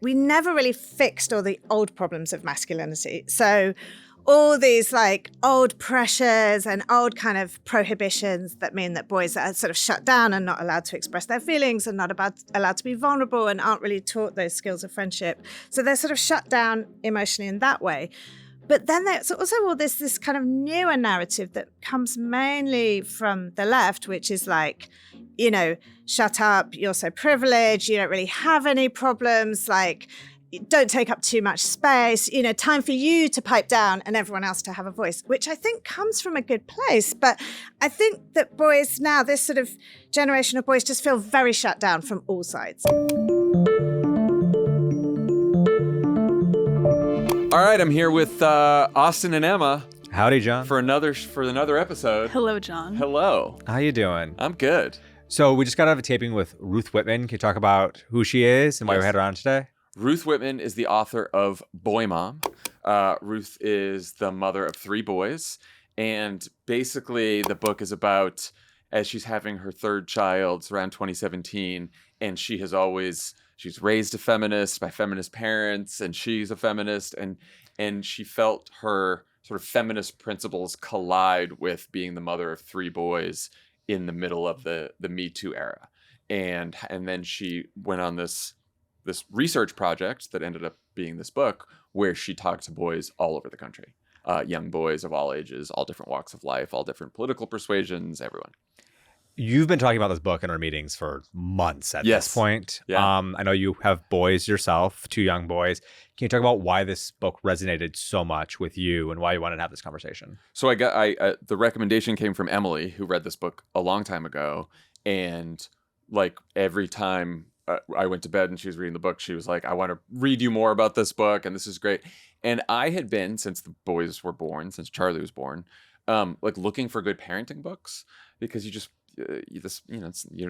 we never really fixed all the old problems of masculinity. So all these like old pressures and old kind of prohibitions that mean that boys are sort of shut down and not allowed to express their feelings and not allowed to be vulnerable and aren't really taught those skills of friendship. So they're sort of shut down emotionally in that way. But then there's also all this kind of newer narrative that comes mainly from the left, which is like, you know, shut up, you're so privileged, you don't really have any problems, like, don't take up too much space, you know, time for you to pipe down and everyone else to have a voice, which I think comes from a good place. But I think that boys now, this sort of generation of boys just feel very shut down from all sides. All right, I'm here with Austin and Emma. Howdy, John. For another episode. Hello, John. Hello. How you doing? I'm good. So we just got out of a taping with Ruth Whippman. Can you talk about who she is and why we had her on today? Ruth Whippman is the author of BoyMom. Ruth is the mother of 3 boys. And basically the book is about, as she's having her 3rd child, it's around 2017, and she's raised a feminist by feminist parents, and she's a feminist, and she felt her sort of feminist principles collide with being the mother of 3 boys in the middle of the Me Too era. And then she went on this research project that ended up being this book, where she talked to boys all over the country, young boys of all ages, all different walks of life, all different political persuasions, everyone. You've been talking about this book in our meetings for months at this point. Yeah. I know you have boys yourself, 2 young boys. Can you talk about why this book resonated so much with you and why you wanted to have this conversation? So the recommendation came from Emily, who read this book a long time ago. And like every time I went to bed and she was reading the book, she was like, I want to read you more about this book, and this is great. And I had been, since the boys were born, since Charlie was born, like looking for good parenting books, because you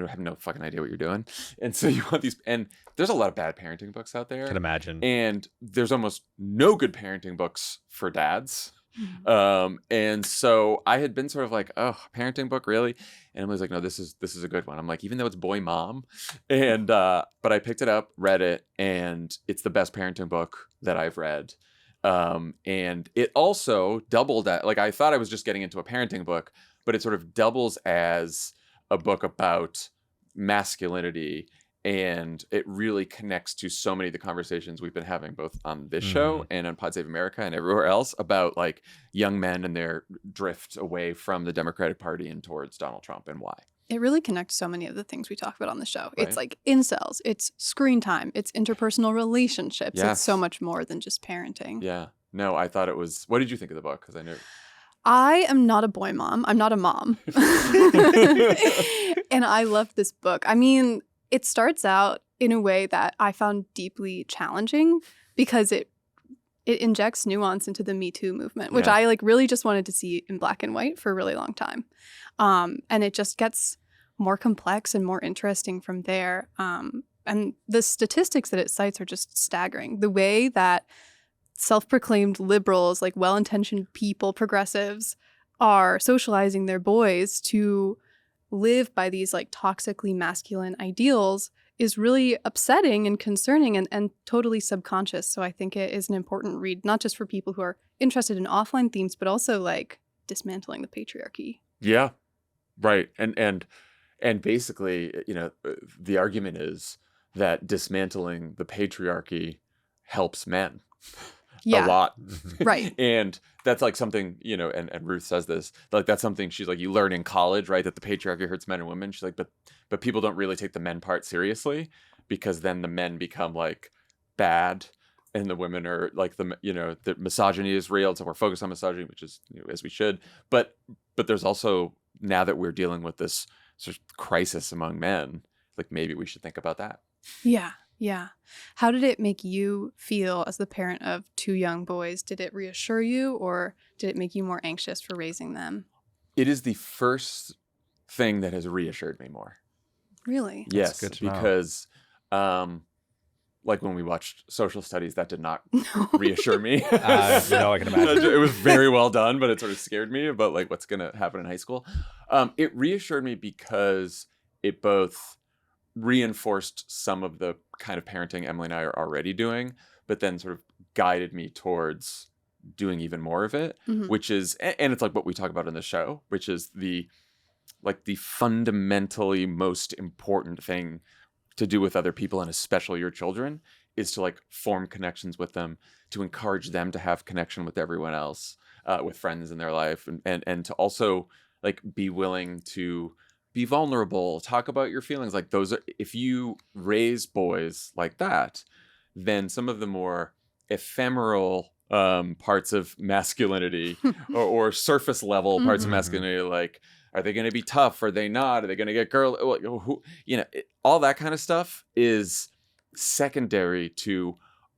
have no fucking idea what you're doing. And so you want these, and there's a lot of bad parenting books out there. I can imagine. And there's almost no good parenting books for dads. And so I had been sort of like, oh, parenting book, really? And I was like, no, this is a good one. I'm like, even though it's BoyMom, and but I picked it up, read it, and it's the best parenting book that I've read. And it also doubled at, like, I thought I was just getting into a parenting book, but it sort of doubles as a book about masculinity, and it really connects to so many of the conversations we've been having both on this show and on Pod Save America and everywhere else about like young men and their drift away from the Democratic Party and towards Donald Trump, and why. It really connects so many of the things we talk about on the show. Right. It's like incels, it's screen time, it's interpersonal relationships. Yes. It's so much more than just parenting. Yeah. No, I thought it was. What did you think of the book? Because I knew. I am not a boy mom. I'm not a mom. And I love this book. I mean, it starts out in a way that I found deeply challenging because it injects nuance into the Me Too movement, which I like really just wanted to see in black and white for a really long time. And it just gets more complex and more interesting from there. And the statistics that it cites are just staggering. The way that self-proclaimed liberals, like well-intentioned people, progressives, are socializing their boys to live by these like toxically masculine ideals is really upsetting and concerning and totally subconscious. So I think it is an important read, not just for people who are interested in offline themes, but also like dismantling the patriarchy. Yeah, right. And basically, you know, the argument is that dismantling the patriarchy helps men. A lot. Right. And that's like something, you know, and Ruth says this, like that's something she's like, you learn in college, right? That the patriarchy hurts men and women. She's like, but people don't really take the men part seriously, because then the men become like bad and the women are like the misogyny is real. So we're focused on misogyny, which is, you know, as we should. But there's also, now that we're dealing with this sort of crisis among men, like maybe we should think about that. Yeah. Yeah. How did it make you feel as the parent of 2 young boys? Did it reassure you, or did it make you more anxious for raising them? It is the first thing that has reassured me more. Really? Yes, good to know. because like when we watched Social Studies, that did not reassure me. I can imagine. It was very well done, but it sort of scared me about like what's going to happen in high school. It reassured me because it both reinforced some of the kind of parenting Emily and I are already doing, but then sort of guided me towards doing even more of it, which is, and it's like what we talk about in the show, which is the fundamentally most important thing to do with other people, and especially your children, is to like form connections with them, to encourage them to have connection with everyone else, with friends in their life, and to also like be willing to be vulnerable, talk about your feelings. Like those are, if you raise boys like that, then some of the more ephemeral parts of masculinity or surface level parts of masculinity, like, are they going to be tough? Are they not? Are they going to get girl? Who, all that kind of stuff is secondary to,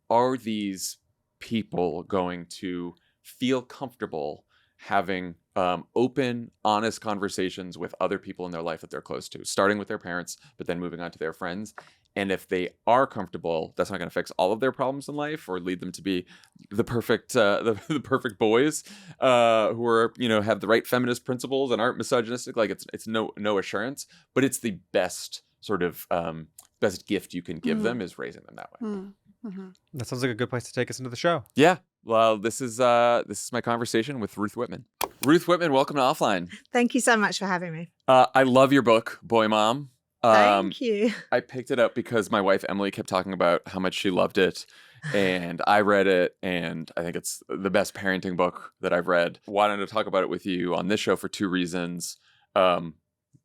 are these people going to feel comfortable having open, honest conversations with other people in their life that they're close to, starting with their parents, but then moving on to their friends. And if they are comfortable, that's not going to fix all of their problems in life or lead them to be the perfect the perfect boys who are, have the right feminist principles and aren't misogynistic. Like it's no assurance, but it's the best sort of best gift you can give them is raising them that way. That sounds like a good place to take us into the show. Yeah. Well, this is my conversation with Ruth Whippman. Ruth Whippman, welcome to Offline. Thank you so much for having me. I love your book, BoyMom. Thank you. I picked it up because my wife Emily kept talking about how much she loved it, and I read it, and I think it's the best parenting book that I've read. Wanted to talk about it with you on this show for two reasons.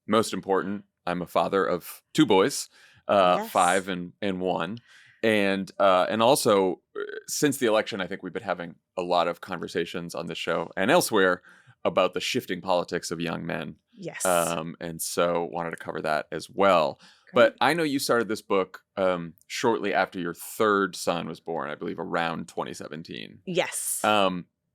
Most important, I'm a father of two boys, Yes. 5 and 1. And also, since the election, I think we've been having a lot of conversations on this show and elsewhere about the shifting politics of young men. Yes. And so wanted to cover that as well. Great. But I know you started this book shortly after your third son was born, I believe around 2017. Yes.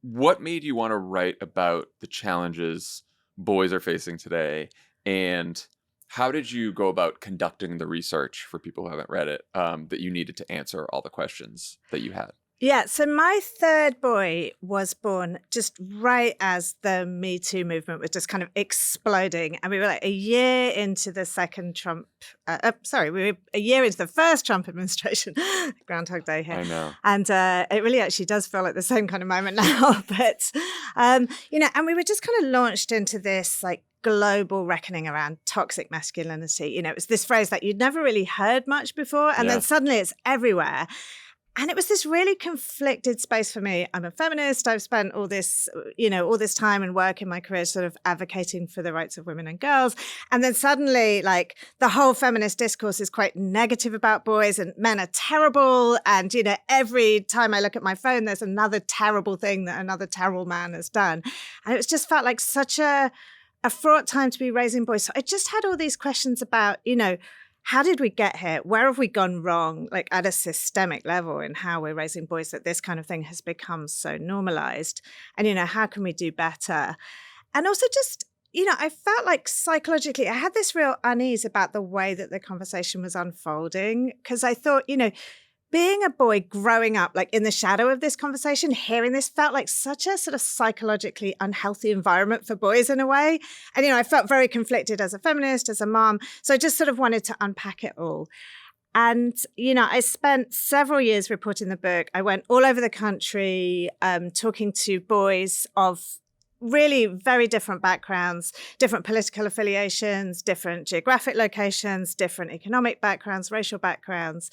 What made you want to write about the challenges boys are facing today? And how did you go about conducting the research, for people who haven't read it, that you needed to answer all the questions that you had? Yeah, so my third boy was born just right as the Me Too movement was just kind of exploding. And we were like a year into the second Trump, we were a year into the first Trump administration. Groundhog Day here. I know. And it really actually does feel like the same kind of moment now. But, and we were just kind of launched into this like global reckoning around toxic masculinity. It was this phrase that you'd never really heard much before. And then suddenly it's everywhere. And it was this really conflicted space for me. I'm a feminist. I've spent all this time and work in my career sort of advocating for the rights of women and girls. And then suddenly, like, the whole feminist discourse is quite negative about boys and men are terrible. And, every time I look at my phone, there's another terrible thing that another terrible man has done. And it just felt like such a fraught time to be raising boys. So I just had all these questions about, how did we get here? Where have we gone wrong, like at a systemic level in how we're raising boys, that this kind of thing has become so normalized? And, how can we do better? And also just, I felt like psychologically, I had this real unease about the way that the conversation was unfolding, because I thought, being a boy growing up, like in the shadow of this conversation, hearing this felt like such a sort of psychologically unhealthy environment for boys in a way. And, I felt very conflicted as a feminist, as a mom. So I just sort of wanted to unpack it all. And, I spent several years reporting the book. I went all over the country talking to boys of really very different backgrounds, different political affiliations, different geographic locations, different economic backgrounds, racial backgrounds,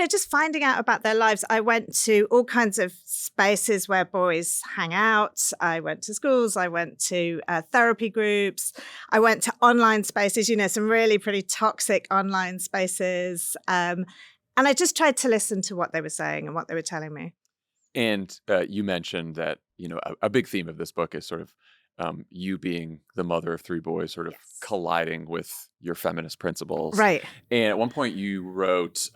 just finding out about their lives. I went to all kinds of spaces where boys hang out. I went to schools. I went to therapy groups. I went to online spaces, some really pretty toxic online spaces. And I just tried to listen to what they were saying and what they were telling me. And you mentioned that, a big theme of this book is sort of you being the mother of 3 boys, sort of colliding with your feminist principles. Right. And at one point you wrote,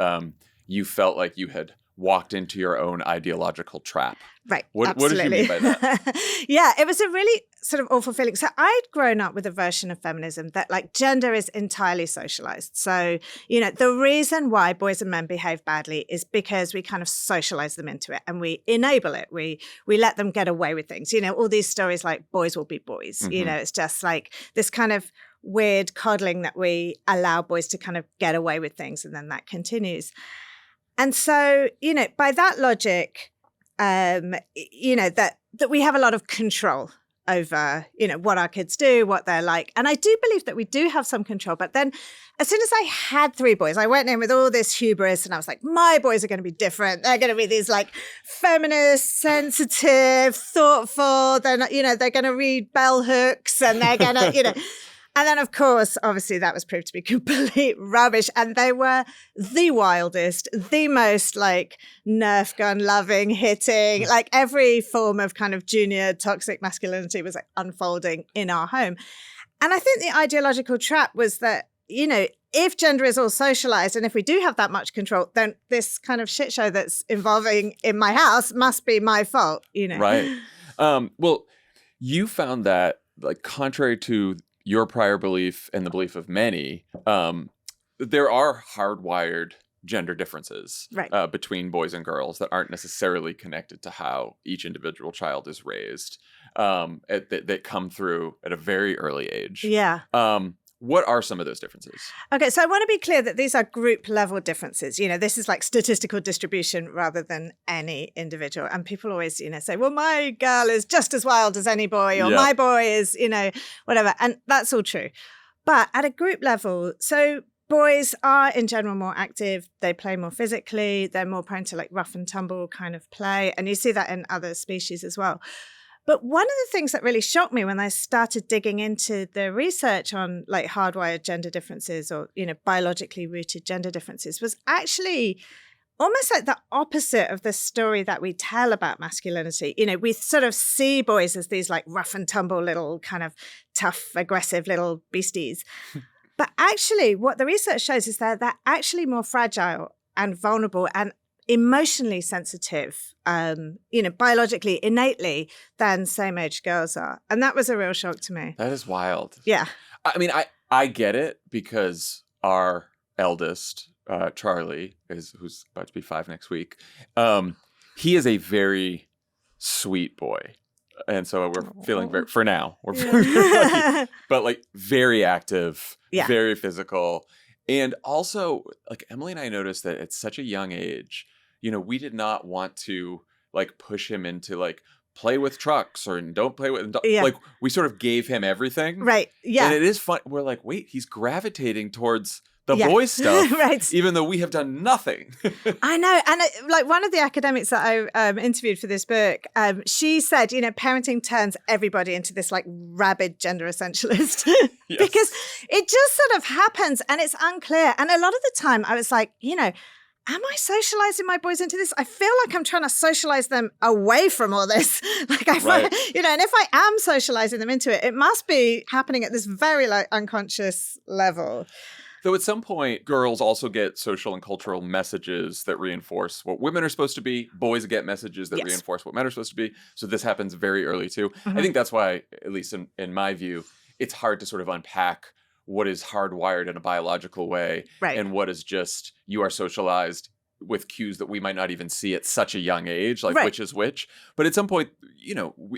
you felt like you had walked into your own ideological trap. Right. What did you mean by that? Yeah, it was a really sort of awful feeling. So I'd grown up with a version of feminism that like gender is entirely socialized. So, the reason why boys and men behave badly is because we kind of socialize them into it and we enable it. We let them get away with things. All these stories like boys will be boys. Mm-hmm. It's just like this kind of weird coddling that we allow boys to kind of get away with things, and then that continues. And so, by that logic, that we have a lot of control over, what our kids do, what they're like. And I do believe that we do have some control. But then as soon as I had 3 boys, I went in with all this hubris and I was like, my boys are going to be different. They're going to be these like feminist, sensitive, thoughtful. They're not, they're going to read bell hooks and they're going to, And then, of course, obviously that was proved to be complete rubbish. And they were the wildest, the most like Nerf gun loving, hitting, like every form of kind of junior toxic masculinity was like unfolding in our home. And I think the ideological trap was that, if gender is all socialized and if we do have that much control, then this kind of shit show that's involving in my house must be my fault, Right. Well, you found that, like, contrary to your prior belief and the belief of many, there are hardwired gender differences between boys and girls that aren't necessarily connected to how each individual child is raised, that come through at a very early age. Yeah. What are some of those differences? Okay, so I want to be clear that these are group level differences. This is like statistical distribution rather than any individual. And people always, say, well, my girl is just as wild as any boy, or my boy is, whatever. And that's all true. But at a group level, so boys are in general more active. They play more physically. They're more prone to like rough and tumble kind of play. And you see that in other species as well. But one of the things that really shocked me when I started digging into the research on like hardwired gender differences or, biologically rooted gender differences was actually almost like the opposite of the story that we tell about masculinity. We sort of see boys as these like rough and tumble little kind of tough, aggressive little beasties. But actually what the research shows is that they're actually more fragile and vulnerable and emotionally sensitive, biologically, innately, than same-age girls are. And that was a real shock to me. That is wild. Yeah. I mean, I get it because our eldest, Charlie, who's about to be 5 next week, he is a very sweet boy. And so we're feeling for now, we're feeling very lucky, but like very active, very physical. And also, like, Emily and I noticed that at such a young age, we did not want to like push him into like play with trucks or don't play with, like we sort of gave him everything. Right. Yeah. And it is fun. We're like, wait, he's gravitating towards the boy stuff, right. Even though we have done nothing. I know. And like one of the academics that I interviewed for this book, she said, parenting turns everybody into this like rabid gender essentialist because it just sort of happens and it's unclear. And a lot of the time I was like, am I socializing my boys into this? I feel like I'm trying to socialize them away from all this. Like I find, and if I am socializing them into it, it must be happening at this very like unconscious level. Though at some point, girls also get social and cultural messages that reinforce what women are supposed to be. Boys get messages that reinforce what men are supposed to be. So this happens very early too. I think that's why, at least in my view, it's hard to sort of unpack what is hardwired in a biological way and what is just you are socialized with cues that we might not even see at such a young age, like which is which. But at some point,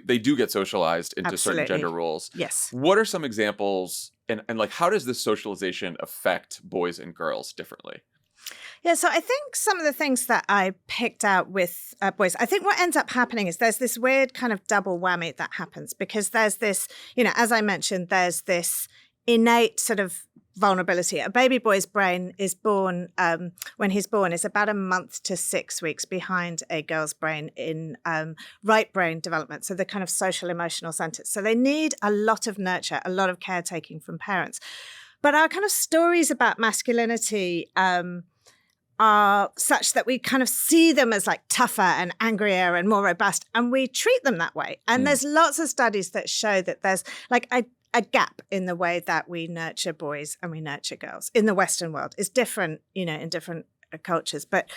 they do get socialized into certain gender roles. Yes. What are some examples and like how does this socialization affect boys and girls differently? Yeah, so I think some of the things that I picked out with boys, I think what ends up happening is there's this weird kind of double whammy that happens because there's this, as I mentioned, there's this innate sort of vulnerability. A baby boy's brain is born, when he's born, is about a month to 6 weeks behind a girl's brain in right brain development, so the kind of social emotional centers. So they need a lot of nurture, a lot of caretaking from parents. But our kind of stories about masculinity are such that we kind of see them as like tougher and angrier and more robust, and we treat them that way. And there's lots of studies that show that there's like a gap in the way that we nurture boys and we nurture girls in the Western world. It's different, in different cultures. But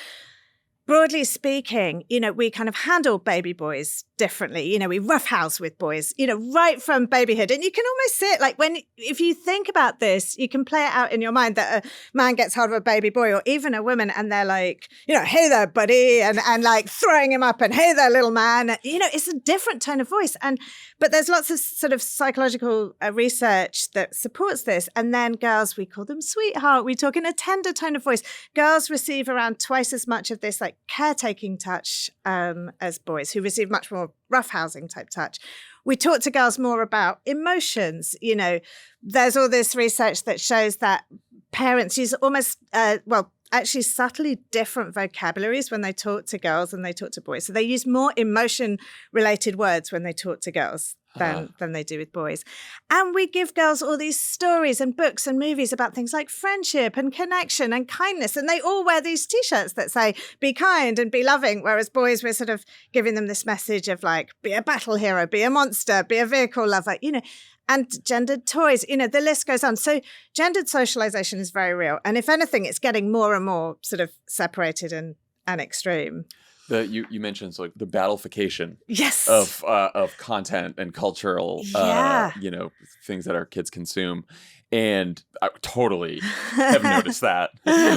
broadly speaking, we kind of handle baby boys differently. We roughhouse with boys, right from babyhood. And you can almost see it like if you think about this, you can play it out in your mind that a man gets hold of a baby boy or even a woman and they're like, hey there, buddy, and like throwing him up and hey there, little man. It's a different tone of voice. But there's lots of sort of psychological research that supports this. And then girls, we call them sweetheart. We talk in a tender tone of voice. Girls receive around twice as much of this like caretaking touch as boys, who receive much more roughhousing type touch. We talk to girls more about emotions. There's all this research that shows that parents use almost, actually subtly different vocabularies when they talk to girls than they talk to boys. So they use more emotion-related words when they talk to girls than they do with boys. And we give girls all these stories and books and movies about things like friendship and connection and kindness. And they all wear these T-shirts that say, be kind and be loving. Whereas boys, we're sort of giving them this message of like, be a battle hero, be a monster, be a vehicle lover, and gendered toys, the list goes on. So gendered socialization is very real. And if anything, it's getting more and more sort of separated and extreme. You mentioned like the battleification yes. of content and cultural things that our kids consume. And I totally have noticed that,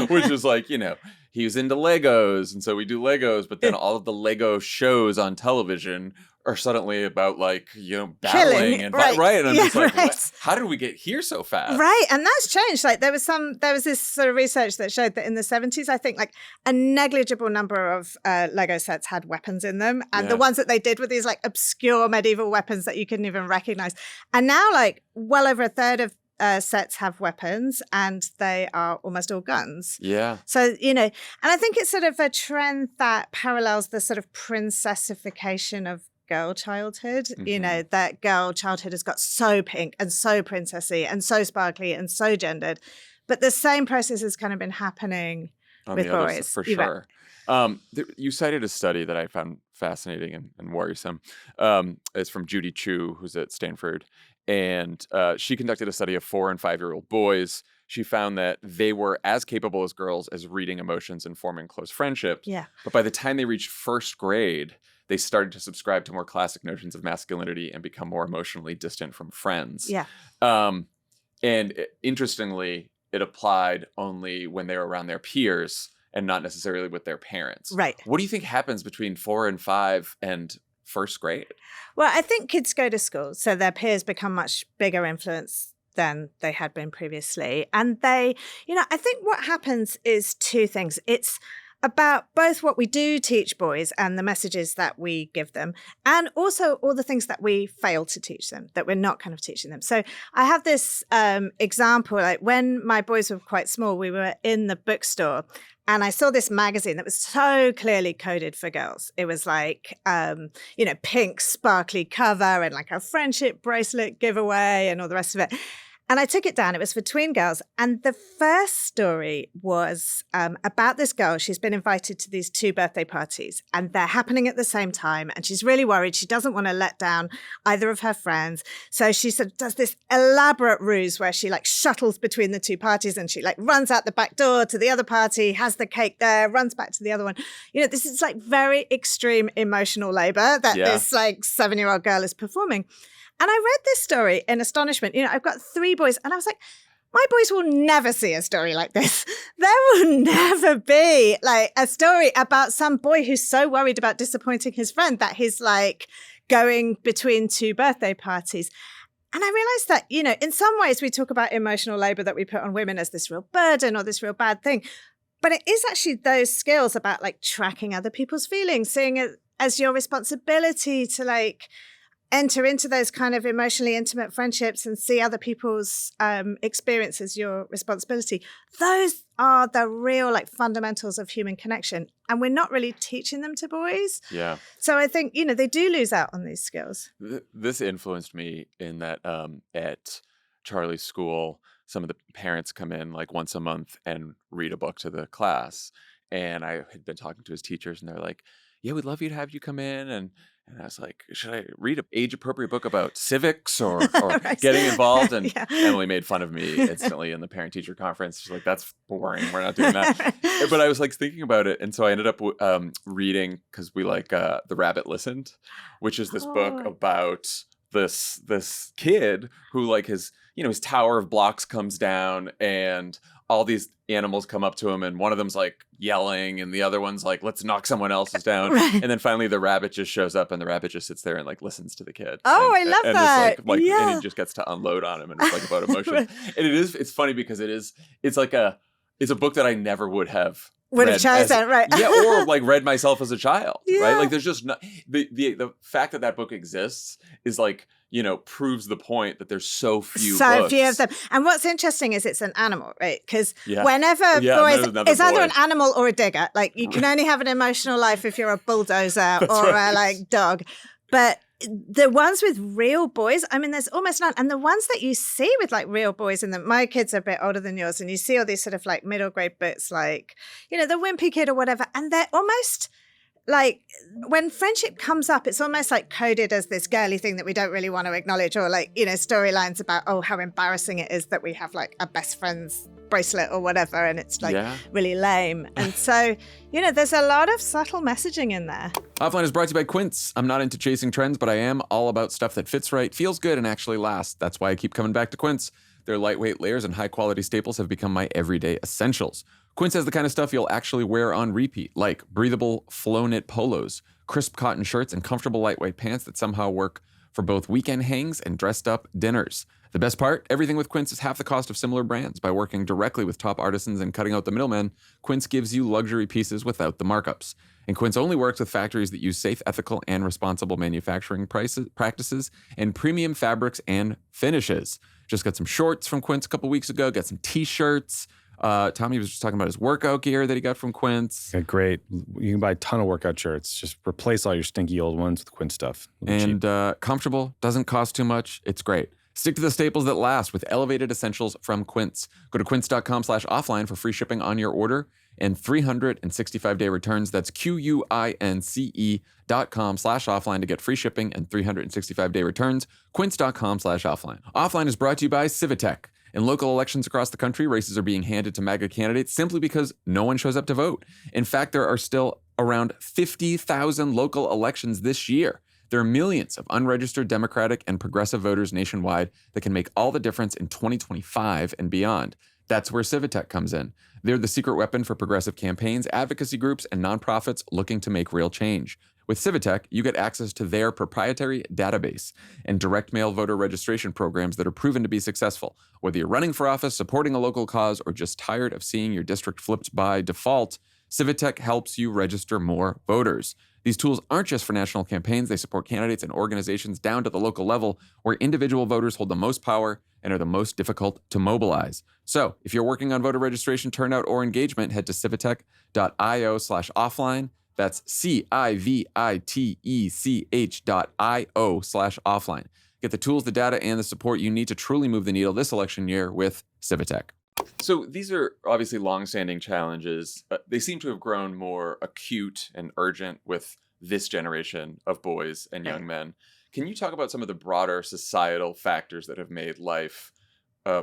which is like, he was into Legos. And so we do Legos, but then all of the Lego shows on television are suddenly about like, battling and right. And I'm just like, how did we get here so fast? Right. And that's changed. Like there was this sort of research that showed that in the 70s, I think like a negligible number of Lego sets had weapons in them. And the ones that they did were these like obscure medieval weapons that you couldn't even recognize. And now like well over a third of sets have weapons and they are almost all guns. Yeah. So, and I think it's sort of a trend that parallels the sort of princessification of girl childhood. Mm-hmm. That girl childhood has got so pink and so princessy and so sparkly and so gendered. But the same process has kind of been happening with boys. For sure. You cited a study that I found fascinating and worrisome. It's from Judy Chu, who's at Stanford. And she conducted a study of 4 and 5-year-old boys. She found that they were as capable as girls as reading emotions and forming close friendships. Yeah. But by the time they reached first grade, they started to subscribe to more classic notions of masculinity and become more emotionally distant from friends. Yeah. Interestingly, it applied only when they were around their peers and not necessarily with their parents. Right. What do you think happens between 4 and 5 and first grade? Well, I think kids go to school, so their peers become much bigger influence than they had been previously. And I think what happens is 2 things. It's about both what we do teach boys and the messages that we give them, and also all the things that we fail to teach them, that we're not kind of teaching them. So I have this example, like when my boys were quite small, we were in the bookstore and I saw this magazine that was so clearly coded for girls. It was like, pink sparkly cover and like a friendship bracelet giveaway and all the rest of it. And I took it down. It was for tween girls. And the first story was about this girl. She's been invited to these 2 birthday parties and they're happening at the same time. And she's really worried. She doesn't want to let down either of her friends. So she sort of does this elaborate ruse where she like shuttles between the 2 parties and she like runs out the back door to the other party, has the cake there, runs back to the other one. This is like very extreme emotional labor that this like 7-year-old girl is performing. And I read this story in astonishment. I've got 3 boys and I was like, my boys will never see a story like this. There will never be like a story about some boy who's so worried about disappointing his friend that he's like going between 2 birthday parties. And I realized that, in some ways we talk about emotional labor that we put on women as this real burden or this real bad thing. But it is actually those skills about like tracking other people's feelings, seeing it as your responsibility to like enter into those kind of emotionally intimate friendships and see other people's experience as your responsibility. Those are the real like fundamentals of human connection. And we're not really teaching them to boys. Yeah. So I think, they do lose out on these skills. This influenced me in that at Charlie's school, some of the parents come in like once a month and read a book to the class. And I had been talking to his teachers, and they're like, yeah, we'd love you to have you come in. And I was like, should I read an age-appropriate book about civics or Right. getting involved? And Yeah. Emily made fun of me instantly in the parent-teacher conference. She's like, that's boring. We're not doing that. But I was like thinking about it. And so I ended up reading, because we like The Rabbit Listened, which is this book about this kid who like his tower of blocks comes down and all these animals come up to him, and one of them's like yelling and the other one's like, let's knock someone else's down. Right. And then finally the rabbit just shows up, and the rabbit just sits there and like listens to the kid. Oh, and, I love and that. It's like Yeah. and he just gets to unload on him, and it's like about emotions. Right. And it's funny because it's a book that I never would have chosen, right? Yeah, or like read myself as a child, Yeah. right? Like there's just not the fact that book exists is like, proves the point that there's so few books. Of them. And what's interesting is it's an animal, right? Because Yeah. whenever Yeah, boys, there's another it's either boy. an animal or a digger. Like you can only have an emotional life if you're a bulldozer or right. a like dog. But the ones with real boys, I mean, there's almost none. And the ones that you see with like real boys in them, my kids are a bit older than yours, and you see all these sort of like middle grade books like, the Wimpy Kid or whatever. And they're almost like when friendship comes up, it's almost like coded as this girly thing that we don't really want to acknowledge, or like, storylines about, how embarrassing it is that we have like a best friend's bracelet or whatever. And it's like really lame. And so, there's a lot of subtle messaging in there. Offline is brought to you by Quince. I'm not into chasing trends, but I am all about stuff that fits right, feels good, and actually lasts. That's why I keep coming back to Quince. Their lightweight layers and high-quality staples have become my everyday essentials. Quince has the kind of stuff you'll actually wear on repeat, like breathable flow-knit polos, crisp cotton shirts, and comfortable lightweight pants that somehow work for both weekend hangs and dressed-up dinners. The best part? Everything with Quince is half the cost of similar brands. By working directly with top artisans and cutting out the middlemen, Quince gives you luxury pieces without the markups. And Quince only works with factories that use safe, ethical, and responsible manufacturing practices and premium fabrics and finishes. Just got some shorts from Quince a couple weeks ago, got some t-shirts. Tommy was just talking about his workout gear that he got from Quince. Yeah, great. You can buy a ton of workout shirts. Just replace all your stinky old ones with Quince stuff. And comfortable, doesn't cost too much. It's great. Stick to the staples that last with elevated essentials from Quince. Go to quince.com/offline for free shipping on your order and 365-day returns. That's QUINCE.com/offline to get free shipping and 365-day returns. Quince.com/offline. Offline is brought to you by Civitech. In local elections across the country, races are being handed to MAGA candidates simply because no one shows up to vote. In fact, there are still around 50,000 local elections this year. There are millions of unregistered Democratic and progressive voters nationwide that can make all the difference in 2025 and beyond. That's where Civitech comes in. They're the secret weapon for progressive campaigns, advocacy groups, and nonprofits looking to make real change. With Civitech, you get access to their proprietary database and direct mail voter registration programs that are proven to be successful. Whether you're running for office, supporting a local cause, or just tired of seeing your district flipped by default, Civitech helps you register more voters. These tools aren't just for national campaigns. They support candidates and organizations down to the local level where individual voters hold the most power and are the most difficult to mobilize. So if you're working on voter registration, turnout, or engagement, head to civitech.io/offline. That's CIVITECH.io/offline. Get the tools, the data, and the support you need to truly move the needle this election year with Civitech. So these are obviously longstanding challenges. They seem to have grown more acute and urgent with this generation of boys and young men. Can you talk about some of the broader societal factors that have made life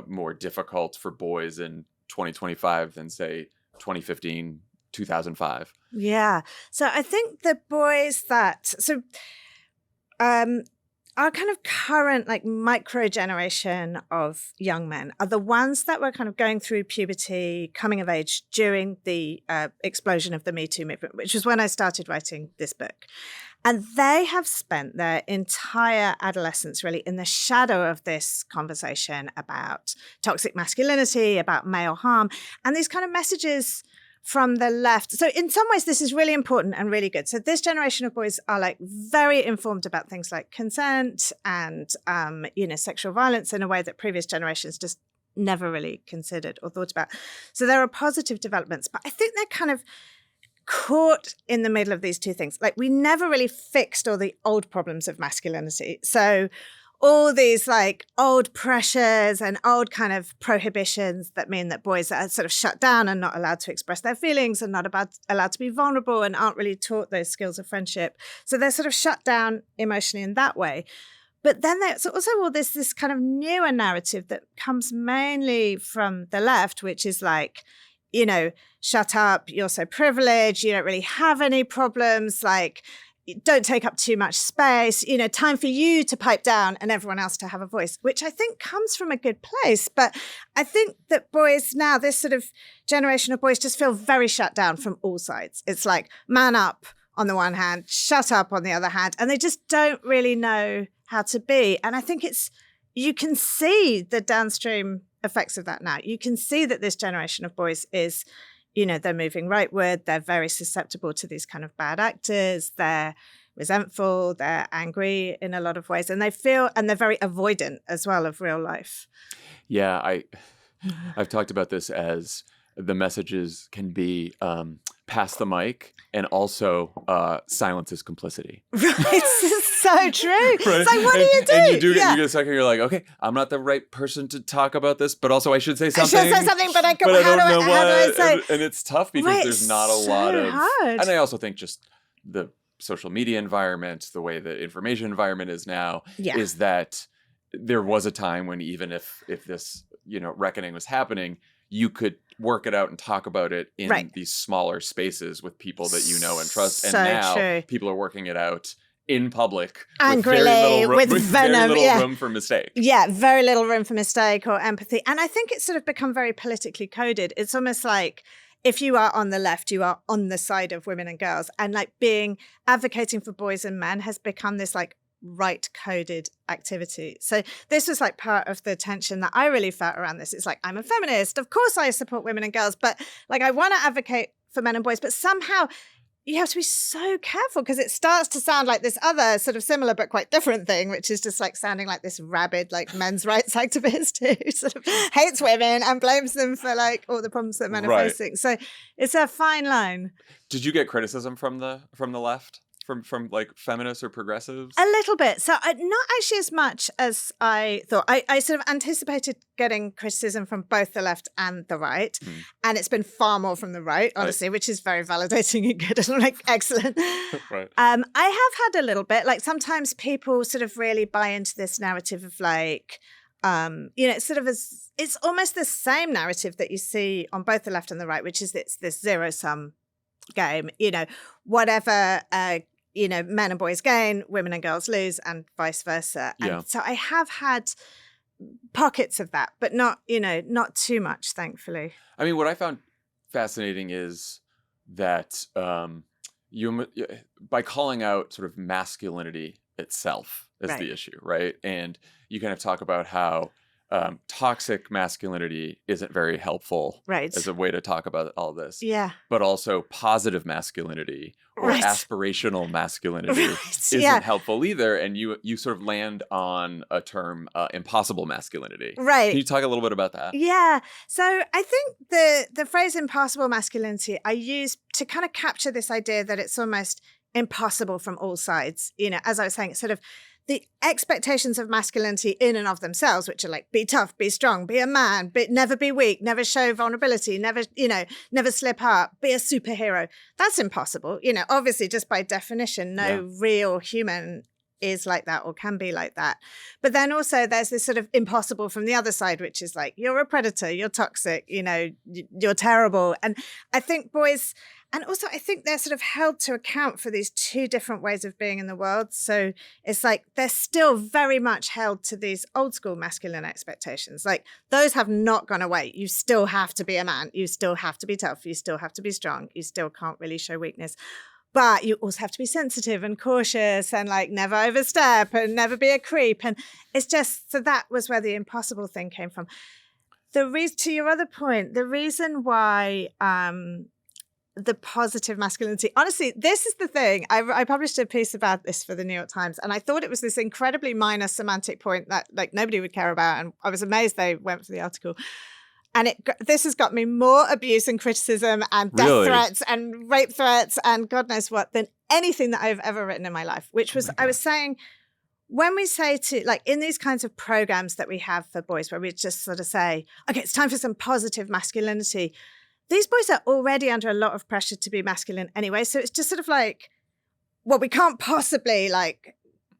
more difficult for boys in 2025 than, say, 2015, 2005? Yeah. So I think the boys our kind of current like micro generation of young men are the ones that were kind of going through puberty, coming of age during the explosion of the Me Too movement, which was when I started writing this book. And they have spent their entire adolescence really in the shadow of this conversation about toxic masculinity, about male harm, and these kind of messages from the left. So in some ways, this is really important and really good. So this generation of boys are like very informed about things like consent and, sexual violence in a way that previous generations just never really considered or thought about. So there are positive developments, but I think they're kind of caught in the middle of these two things. Like we never really fixed all the old problems of masculinity. So all these like old pressures and old kind of prohibitions that mean that boys are sort of shut down and not allowed to express their feelings and not allowed to be vulnerable and aren't really taught those skills of friendship. So they're sort of shut down emotionally in that way. But then there's also all this kind of newer narrative that comes mainly from the left, which is like, you know, shut up, you're so privileged, you don't really have any problems, like, don't take up too much space, you know, time for you to pipe down and everyone else to have a voice, which I think comes from a good place. But I think that boys now, this sort of generation of boys just feel very shut down from all sides. It's like man up on the one hand, shut up on the other hand, and they just don't really know how to be. And I think you can see the downstream effects of that now. You can see that this generation of boys is, you know, they're moving rightward. They're very susceptible to these kind of bad actors. They're resentful. They're angry in a lot of ways. And they're very avoidant as well of real life. Yeah, I've talked about this as the messages can be pass the mic and also silence is complicity. Right. It's so true. Right? It's like, what do you do? And you get a second, you're like, okay, I'm not the right person to talk about this, but also I should say something. I should say something, but how do I say? And it's tough because there's not a lot of... hard. And I also think just the social media environment, the way the information environment is now, is that there was a time when even if this, you know, reckoning was happening, you could work it out and talk about it in these smaller spaces with people that you know and trust. And now people are working it out in public angrily, with venom, very little room for mistake. Yeah, very little room for mistake or empathy. And I think it's sort of become very politically coded. It's almost like if you are on the left, you are on the side of women and girls. And like advocating for boys and men has become this like right coded activity. So this was like part of the tension that I really felt around this. It's like, I'm a feminist. Of course I support women and girls, but like I want to advocate for men and boys, but somehow you have to be so careful because it starts to sound like this other sort of similar but quite different thing, which is just like sounding like this rabid like men's rights activist who sort of hates women and blames them for like all the problems that men are facing. So it's a fine line. Did you get criticism from the left? From like feminists or progressives? A little bit. So not actually as much as I thought. I sort of anticipated getting criticism from both the left and the right. And it's been far more from the right, honestly, which is very validating and good. I'm like, excellent. Right. I have had a little bit. Like sometimes people sort of really buy into this narrative of like, you know, it's almost the same narrative that you see on both the left and the right, which is it's this zero-sum game, you know, whatever you know, men and boys gain, women and girls lose, and vice versa. And so I have had pockets of that, but not too much, thankfully. I mean, what I found fascinating is that you, by calling out sort of masculinity itself as the issue, right? And you kind of talk about how toxic masculinity isn't very helpful as a way to talk about all this. Yeah. But also positive masculinity or aspirational masculinity isn't helpful either. And you sort of land on a term, impossible masculinity. Right. Can you talk a little bit about that? Yeah. So I think the phrase impossible masculinity I use to kind of capture this idea that it's almost impossible from all sides. You know, as I was saying, it's sort of the expectations of masculinity in and of themselves, which are like, be tough, be strong, be a man, never be weak, never show vulnerability, never slip up, be a superhero. That's impossible. You know, obviously, just by definition, no real human is like that or can be like that. But then also there's this sort of impossible from the other side, which is like, you're a predator, you're toxic, you know, you're terrible. And I think boys... And also, I think they're sort of held to account for these two different ways of being in the world. So it's like they're still very much held to these old school masculine expectations. Like those have not gone away. You still have to be a man. You still have to be tough. You still have to be strong. You still can't really show weakness. But you also have to be sensitive and cautious and like never overstep and never be a creep. And it's just, so that was where the impossible thing came from. To your other point, the reason why... the positive masculinity. Honestly, this is the thing. I published a piece about this for the New York Times, and I thought it was this incredibly minor semantic point that like nobody would care about. And I was amazed they went for the article. And this has got me more abuse and criticism and death threats and rape threats and God knows what than anything that I've ever written in my life, which was, I was saying, when we say to, like, in these kinds of programs that we have for boys, where we just sort of say, okay, it's time for some positive masculinity, these boys are already under a lot of pressure to be masculine anyway. So it's just sort of like, well, we can't possibly like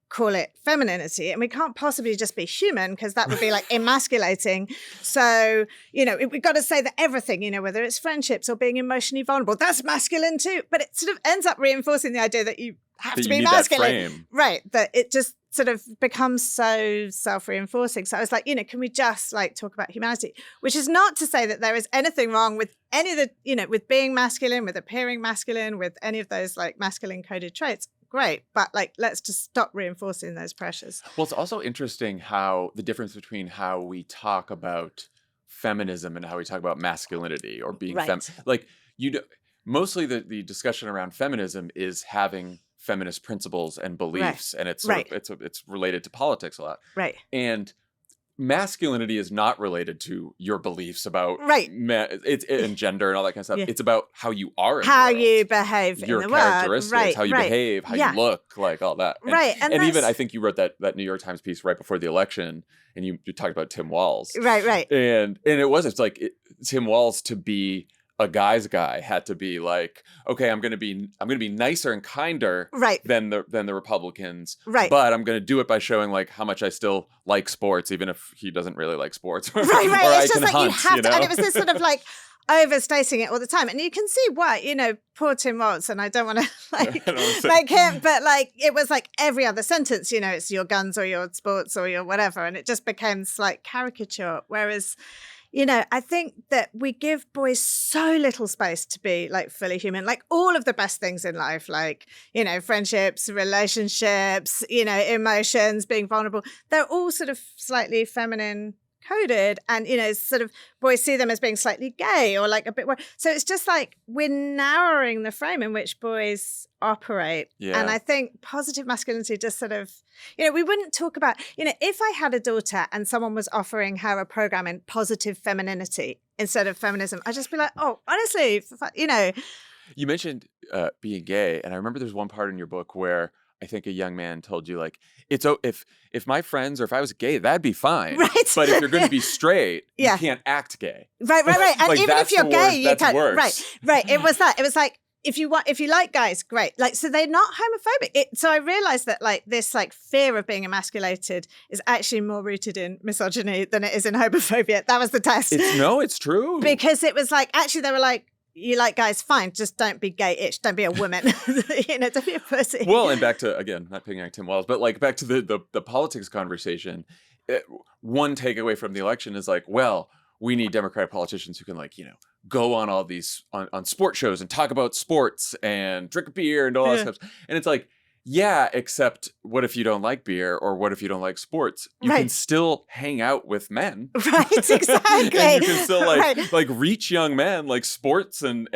call it femininity, and we can't possibly just be human, because that would be like emasculating. So, you know, we've got to say that everything, you know, whether it's friendships or being emotionally vulnerable, that's masculine too. But it sort of ends up reinforcing the idea that you have to be masculine. Right. That it just sort of becomes so self-reinforcing. So I was like, you know, can we just like talk about humanity? Which is not to say that there is anything wrong with any of the, you know, with being masculine, with appearing masculine, with any of those like masculine coded traits. Great. But like, let's just stop reinforcing those pressures. Well, it's also interesting how the difference between how we talk about feminism and how we talk about masculinity or being like mostly the discussion around feminism is having feminist principles and beliefs, and it's sort of, it's related to politics a lot. Right. And masculinity is not related to your beliefs about it's and gender and all that kind of stuff. It's about how you are in how the world. You behave your in the characteristics, world. how you behave, how you look, like all that. And even I think you wrote that New York Times piece right before the election, and you talked about Tim Walz. Right. And it's like Tim Walz, to be a guy's guy, had to be like, okay, I'm gonna be nicer and kinder than the Republicans, but I'm gonna do it by showing like how much I still like sports, even if he doesn't really like sports. Or it's I just can like hunt, you have to, know? and it was this sort of like overstating it all the time, and you can see why, you know, poor Tim Walz, and I don't want to like him, but like it was like every other sentence, you know, it's your guns or your sports or your whatever, and it just became like caricature. Whereas, you know, I think that we give boys so little space to be like fully human, like all of the best things in life, like, you know, friendships, relationships, you know, emotions, being vulnerable. They're all sort of slightly feminine coded, and, you know, sort of boys see them as being slightly gay or like a bit more. So it's just like we're narrowing the frame in which boys operate. Yeah. And I think positive masculinity just sort of, you know, we wouldn't talk about, you know, if I had a daughter and someone was offering her a program in positive femininity instead of feminism, I'd just be like, oh, honestly, you know. You mentioned being gay, and I remember there's one part in your book where I think a young man told you, like, if my friends, or if I was gay, that'd be fine. Right. But if you're going to be straight, you can't act gay. Right. And like, even if you're gay, you can't. Worse. Right. It was that. It was like, if you like guys, great. Like, so they're not homophobic. So I realized that like this like fear of being emasculated is actually more rooted in misogyny than it is in homophobia. That was the test. It's true. Because it was like, actually they were like, you like guys, fine, just don't be gay-ish, don't be a woman, you know, don't be a pussy. Well, and back to, again, not picking on Tim Walz, but like back to the politics conversation, one takeaway from the election is like, well, we need Democratic politicians who can, like, you know, go on all these, on sport shows and talk about sports and drink a beer and all that stuff. And it's like, yeah, except what if you don't like beer, or what if you don't like sports? You can still hang out with men. Right, exactly. And you can still like reach young men, like sports and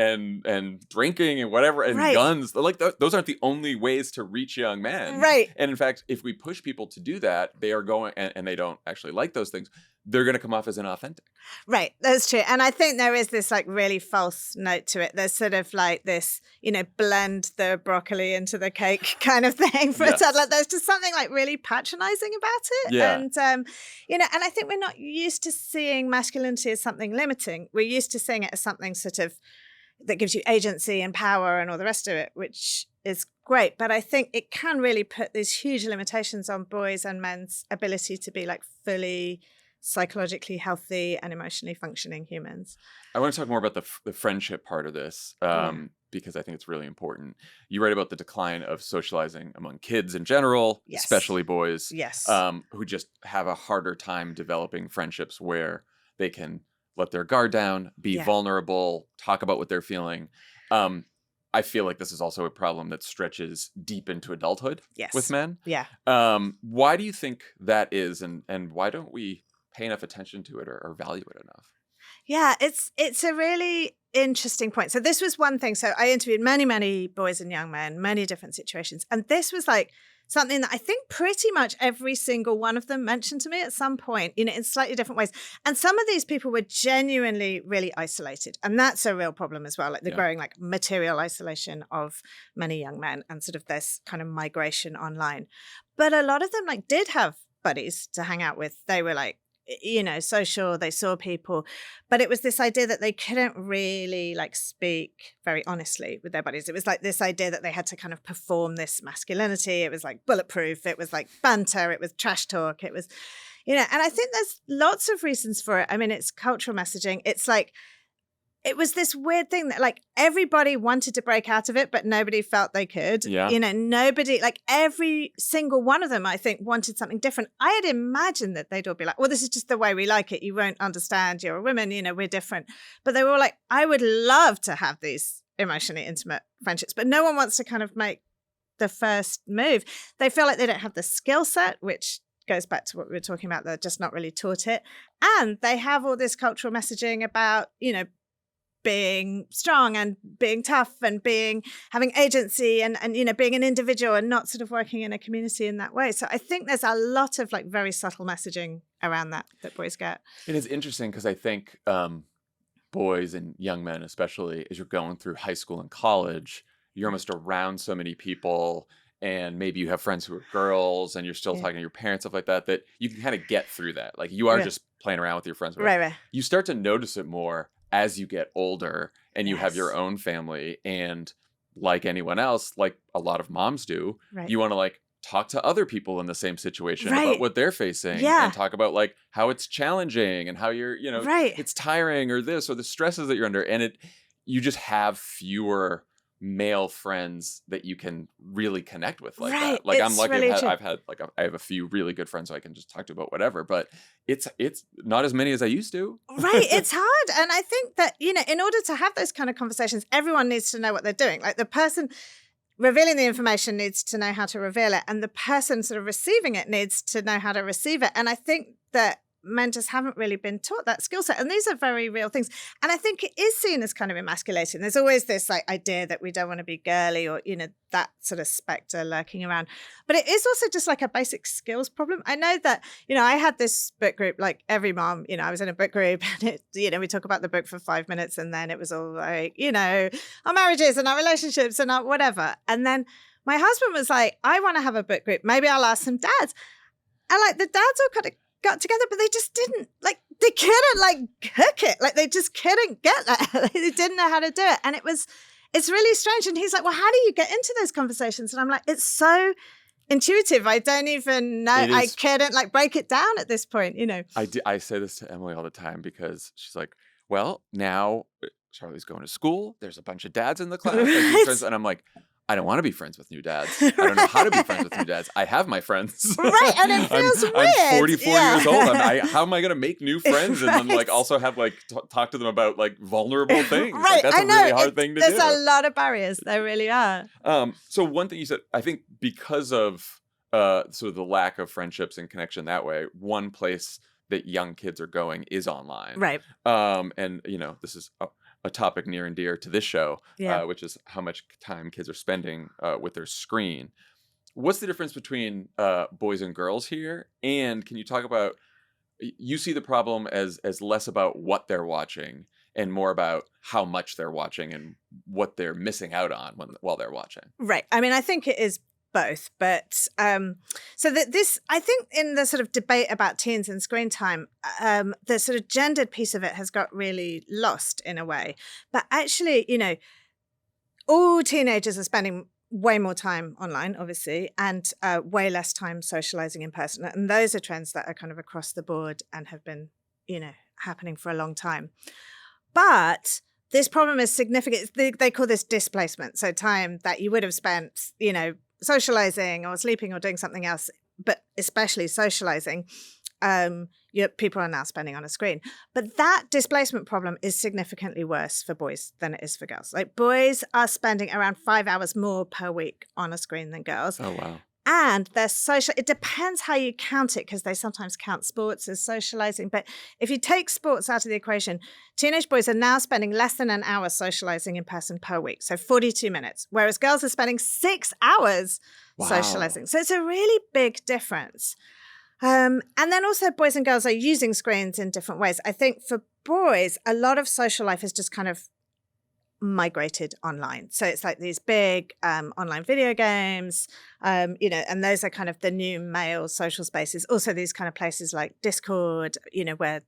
drinking and whatever, and guns. Like those aren't the only ways to reach young men. Right. And in fact, if we push people to do that, they are going, and they don't actually like those things, they're going to come off as inauthentic. Right. That's true. And I think there is this like really false note to it. There's sort of like this, you know, blend the broccoli into the cake kind of thing for a toddler. There's just something like really patronizing about it. Yeah. And, you know, and I think we're not used to seeing masculinity as something limiting. We're used to seeing it as something sort of that gives you agency and power and all the rest of it, which is great. But I think it can really put these huge limitations on boys and men's ability to be like fully psychologically healthy and emotionally functioning humans. I want to talk more about the friendship part of this, because I think it's really important. You write about the decline of socializing among kids in general, especially boys, who just have a harder time developing friendships where they can let their guard down, be vulnerable, talk about what they're feeling. I feel like this is also a problem that stretches deep into adulthood with men. Yeah. Why do you think that is, and why don't we pay enough attention to it or value it enough? Yeah, it's a really interesting point. So this was one thing. So I interviewed many boys and young men, many different situations. And this was like something that I think pretty much every single one of them mentioned to me at some point, in slightly different ways. And some of these people were genuinely really isolated. And that's a real problem as well, like the growing like material isolation of many young men and sort of this kind of migration online. But a lot of them like did have buddies to hang out with. They were like, social, they saw people, but it was this idea that they couldn't really like speak very honestly with their buddies. It was like this idea that they had to kind of perform this masculinity. It was like bulletproof. It was like banter. It was trash talk. It was, and I think there's lots of reasons for it. I mean, it's cultural messaging. It's like, it was this weird thing that like everybody wanted to break out of it, but nobody felt they could. Yeah. Nobody, like every single one of them, I think, wanted something different. I had imagined that they'd all be like, well, this is just the way we like it. You won't understand. You're a woman, we're different. But they were all like, I would love to have these emotionally intimate friendships, but no one wants to kind of make the first move. They feel like they don't have the skill set, which goes back to what we were talking about. They're just not really taught it. And they have all this cultural messaging about, being strong and being tough and having agency and being an individual and not sort of working in a community in that way. So I think there's a lot of like very subtle messaging around that boys get. And it's interesting because I think boys and young men, especially as you're going through high school and college, you're almost around so many people, and maybe you have friends who are girls and you're still talking to your parents, stuff like that you can kind of get through that. Like you are just playing around with your friends. Right. You start to notice it more as you get older and you have your own family, and like anyone else, like a lot of moms do, you want to like talk to other people in the same situation about what they're facing and talk about like how it's challenging and how you're, it's tiring or this or the stresses that you're under. And you just have fewer male friends that you can really connect with like that. Like I'm lucky really I have a few really good friends who I can just talk to about whatever, but it's not as many as I used to. Right. It's hard. And I think that, in order to have those kind of conversations, everyone needs to know what they're doing. Like the person revealing the information needs to know how to reveal it, and the person sort of receiving it needs to know how to receive it. And I think that men just haven't really been taught that skill set. And these are very real things. And I think it is seen as kind of emasculating. There's always this like idea that we don't want to be girly or, that sort of specter lurking around. But it is also just like a basic skills problem. I know that, I had this book group, like every mom, I was in a book group and we talk about the book for 5 minutes and then it was all like, our marriages and our relationships and our whatever. And then my husband was like, I want to have a book group. Maybe I'll ask some dads. And like the dads all kind of got together, but they just didn't they couldn't like cook it. Like they just couldn't get that. They didn't know how to do it. And it's really strange. And he's like, well, how do you get into those conversations? And I'm like, it's so intuitive. I don't even know. I couldn't like break it down at this point, I say this to Emily all the time because she's like, well, now Charlie's going to school. There's a bunch of dads in the class. And I'm like, I don't want to be friends with new dads. I don't know how to be friends with new dads. I have my friends. Right, and it feels weird. I'm 44 years old. How am I going to make new friends and then like also have like talk to them about like vulnerable things? Right, like, that's a really hard thing to do. There's a lot of barriers. There really are. So one thing you said, I think because of sort of the lack of friendships and connection that way, one place that young kids are going is online. Right. And this is a topic near and dear to this show, which is how much time kids are spending with their screen. What's the difference between boys and girls here? And can you talk about, you see the problem as less about what they're watching and more about how much they're watching and what they're missing out on while they're watching. Right. I mean, I think it is both, but so that this, I think in the sort of debate about teens and screen time, the sort of gendered piece of it has got really lost in a way. But actually, all teenagers are spending way more time online, obviously, and way less time socializing in person. And those are trends that are kind of across the board and have been, happening for a long time. But this problem is significant. They call this displacement. So time that you would have spent, socializing or sleeping or doing something else, but especially socializing, people are now spending on a screen. But that displacement problem is significantly worse for boys than it is for girls. Like boys are spending around 5 hours more per week on a screen than girls. Oh, wow. And they're social. It depends how you count it, because they sometimes count sports as socializing. But if you take sports out of the equation, teenage boys are now spending less than an hour socializing in person per week. So 42 minutes, whereas girls are spending 6 hours socializing. So it's a really big difference. And then also boys and girls are using screens in different ways. I think for boys, a lot of social life is just kind of migrated online. So it's like these big online video games, you know, and those are kind of the new male social spaces. Also these kind of places like Discord, you know, where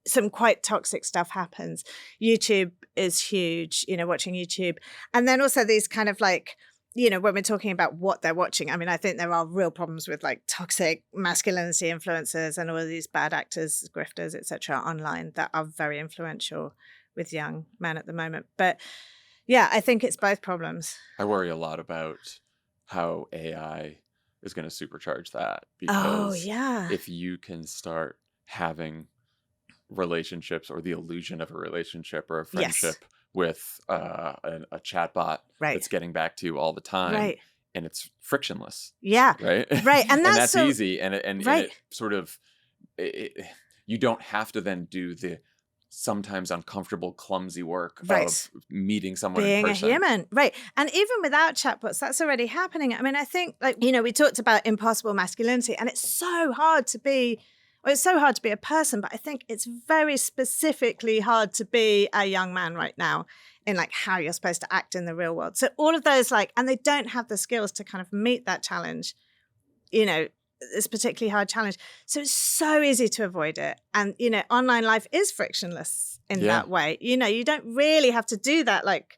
some quite toxic stuff happens. YouTube is huge, you know, watching YouTube. And then also these kind of like, you know, when we're talking about what they're watching, I mean, I think there are real problems with like toxic masculinity influencers and all of these bad actors, grifters, etc. online that are very influential with young men at the moment. But yeah, I think it's both problems. I worry a lot about how AI is going to supercharge that, because if you can start having relationships or the illusion of a relationship or a friendship with a chatbot that's getting back to you all the time, and it's frictionless. Right. And that's easy. And it sort of, you don't have to then do the sometimes uncomfortable, clumsy work of meeting someone being in person. A human. And even without chatbots, that's already happening. I mean, I think, like, you know, we talked about impossible masculinity, and it's so hard to be, well, it's so hard to be a person, but I think it's very specifically hard to be a young man right now in like how you're supposed to act in the real world. So all of those, like, and they don't have the skills to kind of meet that challenge, you know, this particularly hard challenge. So it's so easy to avoid it. And, you know, online life is frictionless in that way. You know, you don't really have to do that like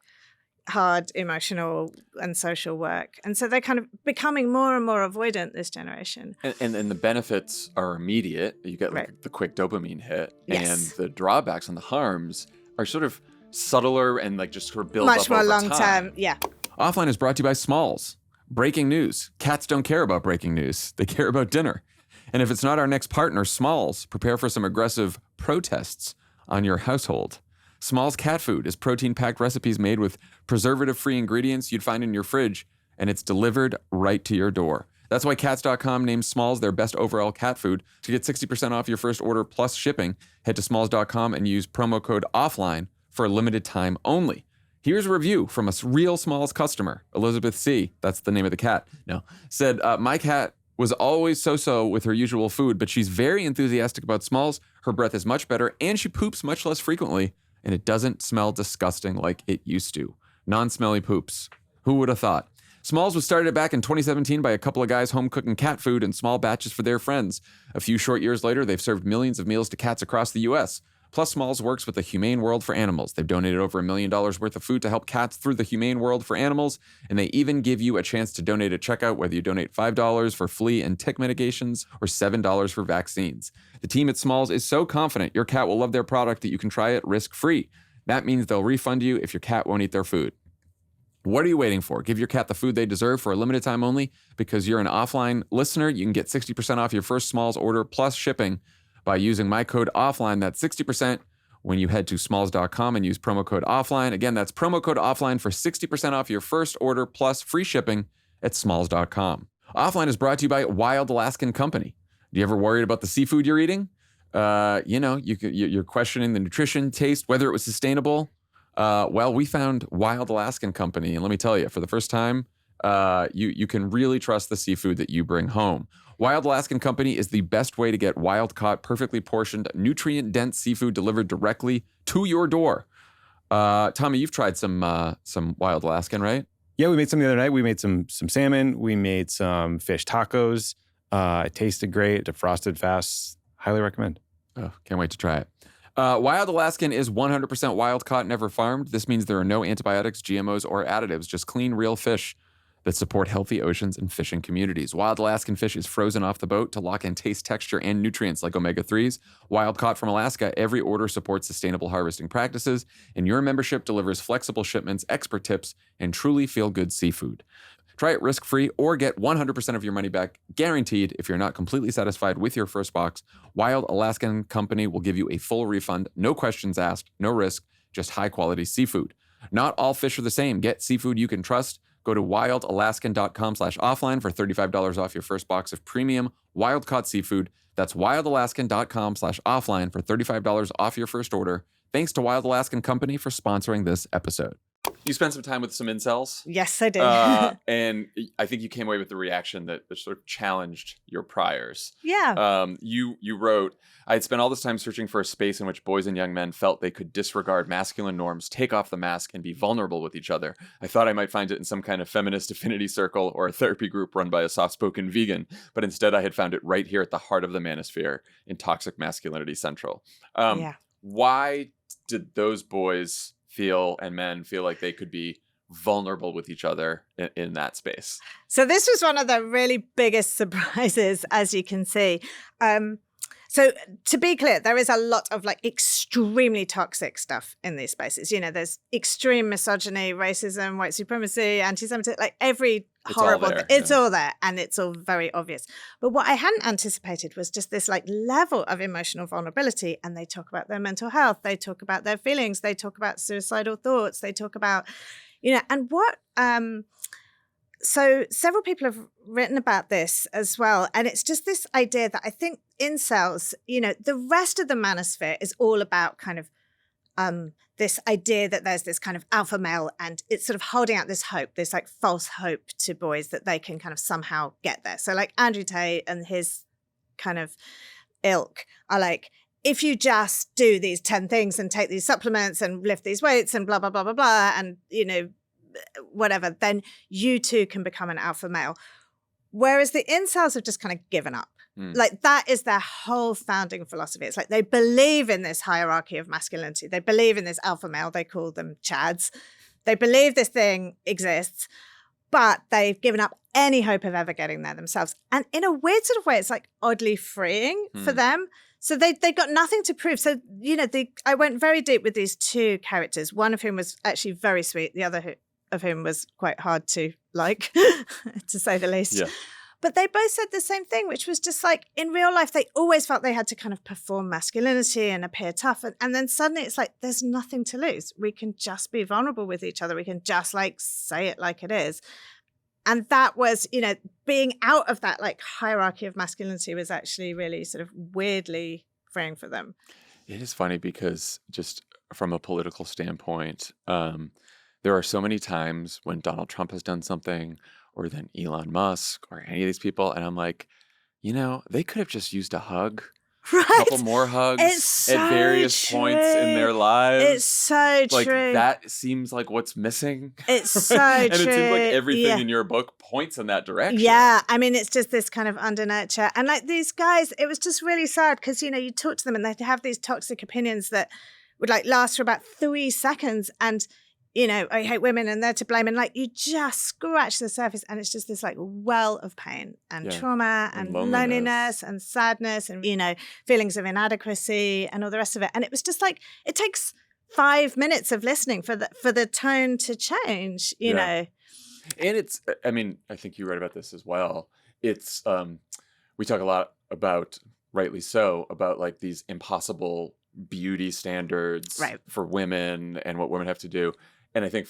hard emotional and social work. And so they're kind of becoming more and more avoidant, this generation. And the benefits are immediate. You get like the quick dopamine hit. And the drawbacks and the harms are sort of subtler and like just sort of build up much more over long time. term. Offline is brought to you by Smalls. Breaking news. Cats don't care about breaking news. They care about dinner. And if it's not our next partner, Smalls, prepare for some aggressive protests on your household. Smalls cat food is protein-packed recipes made with preservative-free ingredients you'd find in your fridge, and it's delivered right to your door. That's why Cats.com named Smalls their best overall cat food. To get 60% off your first order plus shipping, head to Smalls.com and use promo code OFFLINE for a limited time only. Here's a review from a real Smalls customer. Elizabeth C., that's the name of the cat, said, my cat was always so-so with her usual food, but she's very enthusiastic about Smalls. Her breath is much better, and she poops much less frequently, and it doesn't smell disgusting like it used to. Non-smelly poops. Who would have thought? Smalls was started back in 2017 by a couple of guys home cooking cat food in small batches for their friends. A few short years later, they've served millions of meals to cats across the U.S., Plus, Smalls works with the Humane World for Animals. They've donated over $1 million worth of food to help cats through the Humane World for Animals, and they even give you a chance to donate at checkout, whether you donate $5 for flea and tick medications or $7 for vaccines. The team at Smalls is so confident your cat will love their product that you can try it risk-free. That means they'll refund you if your cat won't eat their food. What are you waiting for? Give your cat the food they deserve for a limited time only. Because you're an offline listener, you can get 60% off your first Smalls order plus shipping by using my code OFFLINE. That's 60% when you head to smalls.com and use promo code OFFLINE. Again, that's promo code OFFLINE for 60% off your first order plus free shipping at smalls.com. Offline is brought to you by Wild Alaskan Company. Do you ever worried about the seafood you're eating? You're questioning the nutrition, taste, whether it was sustainable. Well, we found Wild Alaskan Company, and let me tell you, for the first time, you can really trust the seafood that you bring home. Wild Alaskan Company is the best way to get wild-caught, perfectly portioned, nutrient-dense seafood delivered directly to your door. Tommy, you've tried some Wild Alaskan, right? Yeah, we made some the other night. We made some salmon. We made some fish tacos. It tasted great. Defrosted fast. Highly recommend. Oh, can't wait to try it. Wild Alaskan is 100% wild-caught, never farmed. This means there are no antibiotics, GMOs, or additives, just clean, real fish that support healthy oceans and fishing communities. Wild Alaskan fish is frozen off the boat to lock in taste, texture, and nutrients like omega-3s. Wild caught from Alaska, every order supports sustainable harvesting practices, and your membership delivers flexible shipments, expert tips, and truly feel-good seafood. Try it risk-free or get 100% of your money back guaranteed if you're not completely satisfied with your first box. Wild Alaskan Company will give you a full refund, no questions asked, no risk, just high-quality seafood. Not all fish are the same. Get seafood you can trust. Go to wildalaskan.com/offline for $35 off your first box of premium wild-caught seafood. That's wildalaskan.com/offline for $35 off your first order. Thanks to Wild Alaskan Company for sponsoring this episode. You spent some time with some incels. Yes, I did. And I think you came away with the reaction that sort of challenged your priors. Yeah. You wrote, I had spent all this time searching for a space in which boys and young men felt they could disregard masculine norms, take off the mask, and be vulnerable with each other. I thought I might find it in some kind of feminist affinity circle or a therapy group run by a soft-spoken vegan, but instead I had found it right here at the heart of the manosphere in Toxic Masculinity Central. Why did those boys and men feel like they could be vulnerable with each other in that space? So this was one of the really biggest surprises, as you can see. So to be clear, there is a lot of like extremely toxic stuff in these spaces. You know, there's extreme misogyny, racism, white supremacy, anti-Semitism, like every horrible thing. It's all there, and it's all very obvious. But what I hadn't anticipated was just this like level of emotional vulnerability. And they talk about their mental health, they talk about their feelings, they talk about suicidal thoughts, they talk about, you know, and what so several people have written about this as well. And it's just this idea that I think incels, you know, the rest of the manosphere is all about kind of this idea that there's this kind of alpha male, and it's sort of holding out this hope, this like false hope to boys that they can kind of somehow get there. So like Andrew Tate and his kind of ilk are like, if you just do these 10 things and take these supplements and lift these weights and blah, blah, blah, blah, blah, and, you know, whatever, then you too can become an alpha male. Whereas the incels have just kind of given up. Like that is their whole founding philosophy. It's like they believe in this hierarchy of masculinity. They believe in this alpha male. They call them chads. They believe this thing exists, but they've given up any hope of ever getting there themselves. And in a weird sort of way, it's like oddly freeing for them. So they got nothing to prove. So, you know, I went very deep with these two characters, one of whom was actually very sweet. The other of whom was quite hard to like, to say the least. Yeah. But they both said the same thing, which was just like in real life, they always felt they had to kind of perform masculinity and appear tough. And then suddenly it's like, there's nothing to lose. We can just be vulnerable with each other. We can just like say it like it is. And that was, you know, being out of that like hierarchy of masculinity was actually really sort of weirdly freeing for them. It is funny because just from a political standpoint, there are so many times when Donald Trump has done something, or then Elon Musk, or any of these people, and I'm like, you know, they could have just used a hug, right? A couple more hugs at various points in their lives. It's so like, true. That seems like what's missing. It's so and true. And it seems like everything in your book points in that direction. Yeah, I mean, it's just this kind of under nurture. And like these guys, it was just really sad because, you know, you talk to them and they'd have these toxic opinions that would like last for about 3 seconds. And you know, I hate women and they're to blame. And like, you just scratch the surface and it's just this like well of pain and trauma and loneliness and sadness and, you know, feelings of inadequacy and all the rest of it. And it was just like, it takes 5 minutes of listening for the tone to change, you know. And it's, I mean, I think you write about this as well. It's, we talk a lot about, rightly so, about like these impossible beauty standards for women and what women have to do. And I think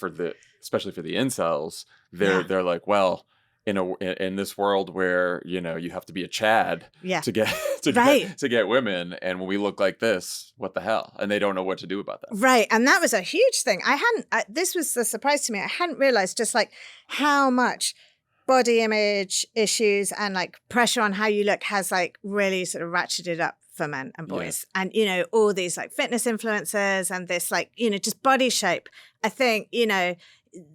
especially for the incels, they're like, well, in this world where, you know, you have to be a Chad to get women, and when we look like this, what the hell? And they don't know what to do about that. Right. And that was a huge thing. This was a surprise to me. I hadn't realized just like how much body image issues and like pressure on how you look has like really sort of ratcheted up for men and boys. And, you know, all these like fitness influencers and this like, you know, just body shape. I think, you know,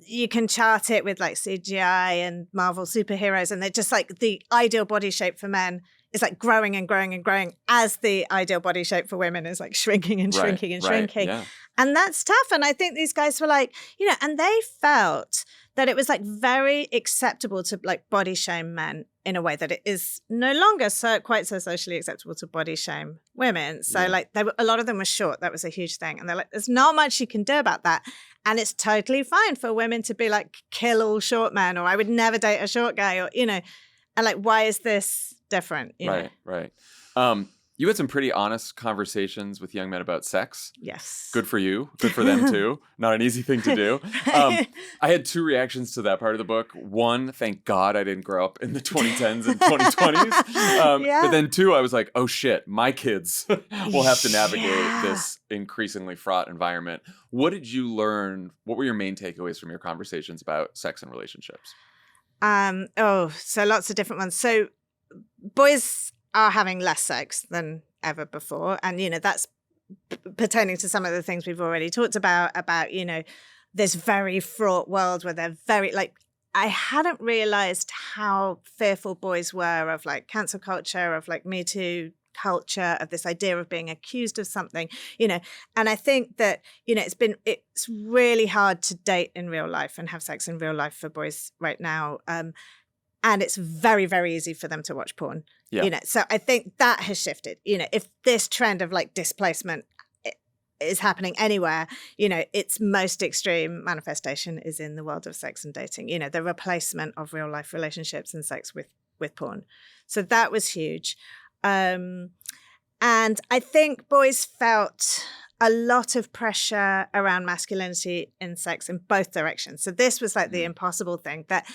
you can chart it with like CGI and Marvel superheroes, and they're just like the ideal body shape for men is like growing and growing and growing as the ideal body shape for women is like shrinking and shrinking and shrinking. Yeah. And that's tough. And I think these guys were like, you know, and they felt that it was like very acceptable to like body shame men in a way that it is no longer quite so socially acceptable to body shame women. So like a lot of them were short. That was a huge thing. And they're like, there's not much you can do about that. And it's totally fine for women to be like, kill all short men, or I would never date a short guy, or, you know, and like, why is this different? You know? Right. You had some pretty honest conversations with young men about sex. Yes. Good for you. Good for them too. Not an easy thing to do. I had two reactions to that part of the book. One, thank God I didn't grow up in the 2010s and 2020s. But then two, I was like, oh shit, my kids will have to navigate this increasingly fraught environment. What did you learn? What were your main takeaways from your conversations about sex and relationships? So lots of different ones. So boys are having less sex than ever before. And, that's pertaining to some of the things we've already talked about, this very fraught world where they're very, I hadn't realized how fearful boys were of cancel culture, of Me Too culture, of this idea of being accused of something, and I think that, it's really hard to date in real life and have sex in real life for boys right now. And it's very, very easy for them to watch porn, So I think that has shifted. If this trend of displacement is happening anywhere, its most extreme manifestation is in the world of sex and dating. The replacement of real life relationships and sex with porn. So that was huge, and I think boys felt a lot of pressure around masculinity in sex in both directions. So this was the impossible thing that.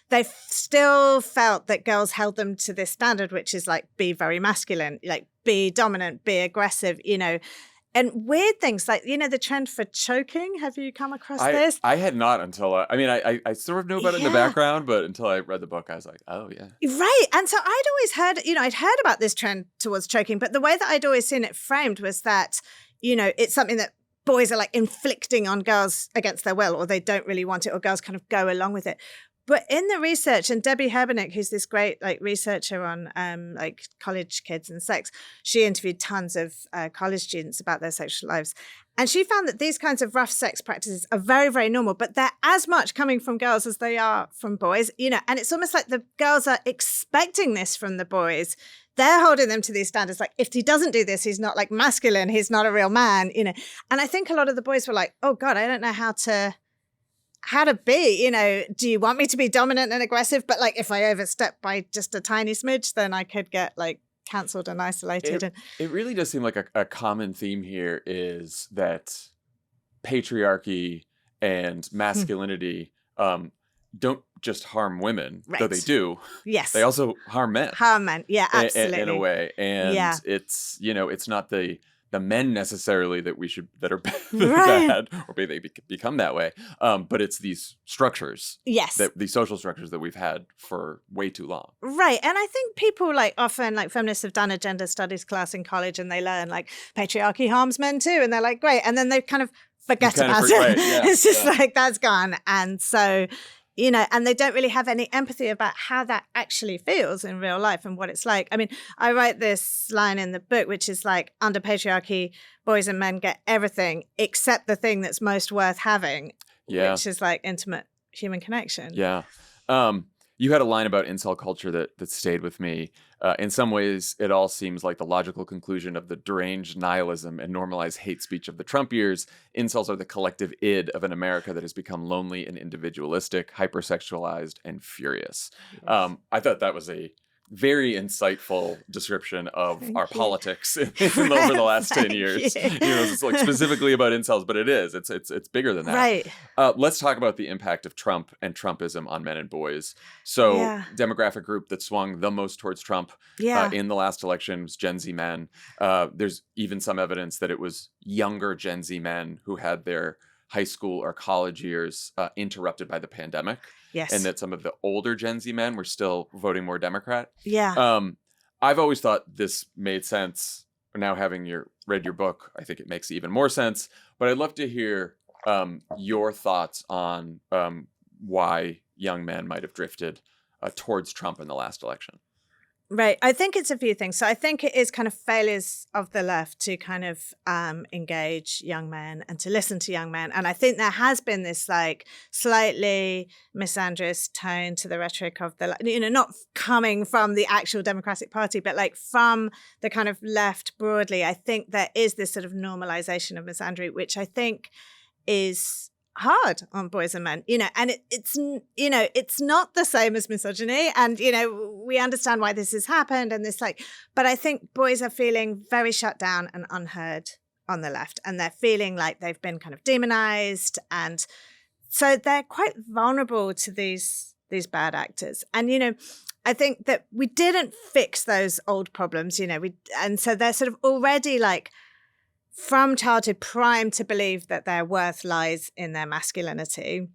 They still felt that girls held them to this standard, which is be very masculine, be dominant, be aggressive, and weird things the trend for choking. Have you come across this? I had not until, I sort of knew about it in the background, but until I read the book, I was like, oh yeah. Right. And so I'd always heard, I'd heard about this trend towards choking, but the way that I'd always seen it framed was that, it's something that boys are inflicting on girls against their will, or they don't really want it, or girls kind of go along with it. But in the research, and Debbie Herbenick, who's this great researcher on college kids and sex, she interviewed tons of college students about their sexual lives. And she found that these kinds of rough sex practices are very, very normal, but they're as much coming from girls as they are from boys, and it's almost like the girls are expecting this from the boys. They're holding them to these standards. If he doesn't do this, he's not masculine. He's not a real man, And I think a lot of the boys were like, oh God, I don't know how to be, do you want me to be dominant and aggressive? But if I overstep by just a tiny smidge, then I could get cancelled and isolated. It really does seem like a common theme here is that patriarchy and masculinity don't just harm women, though they do. Yes. They also harm men. Yeah, absolutely. In a way. And it's, it's not the men necessarily that are bad, or maybe they become that way. But it's these structures, these social structures that we've had for way too long. Right. And I think people often feminists have done a gender studies class in college and they learn patriarchy harms men too. And they're like, great. And then they kind of forget about it. Right, yeah, it's just that's gone. And so, and they don't really have any empathy about how that actually feels in real life and what it's like. I mean, I write this line in the book, which is under patriarchy, boys and men get everything except the thing that's most worth having, which is intimate human connection. Yeah. You had a line about incel culture that stayed with me. In some ways, it all seems like the logical conclusion of the deranged nihilism and normalized hate speech of the Trump years. Incels are the collective id of an America that has become lonely and individualistic, hypersexualized, and furious. Yes. I thought that was a very insightful description of our politics over the last 10 years. It's specifically about incels, but it's bigger than that. Right. Let's talk about the impact of Trump and Trumpism on men and boys. So demographic group that swung the most towards Trump in the last election was Gen Z men. There's even some evidence that it was younger Gen Z men who had their high school or college years interrupted by the pandemic. Yes. And that some of the older Gen Z men were still voting more Democrat. Yeah. I've always thought this made sense. Now having read your book, I think it makes even more sense. But I'd love to hear your thoughts on why young men might have drifted towards Trump in the last election. Right. I think it's a few things. So I think it is kind of failures of the left to kind of engage young men and to listen to young men. And I think there has been this slightly misandrous tone to the rhetoric of the, not coming from the actual Democratic Party, but from the kind of left broadly. I think there is this sort of normalization of misandry, which I think is hard on boys and men, and it's not the same as misogyny. And, we understand why this has happened and this but I think boys are feeling very shut down and unheard on the left. And they're feeling like they've been kind of demonized. And so they're quite vulnerable to these bad actors. And, I think that we didn't fix those old problems, and so they're sort of already from childhood primed to believe that their worth lies in their masculinity.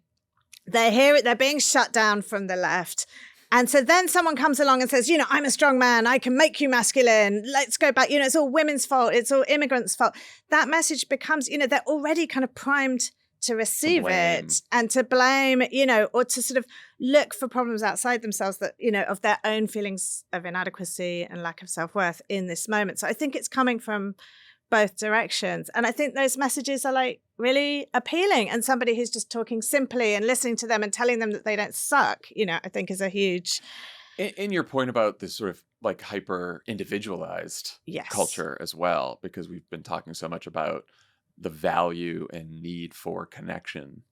They hear it, they're being shut down from the left. And so then someone comes along and says, I'm a strong man, I can make you masculine, let's go back, it's all women's fault, it's all immigrants' fault. That message becomes, they're already kind of primed to receive it and to blame, or to sort of look for problems outside themselves that, of their own feelings of inadequacy and lack of self-worth in this moment. So I think it's coming from both directions. And I think those messages are really appealing. And somebody who's just talking simply and listening to them and telling them that they don't suck, I think is a huge. In your point about this sort of hyper individualized culture as well, because we've been talking so much about the value and need for connection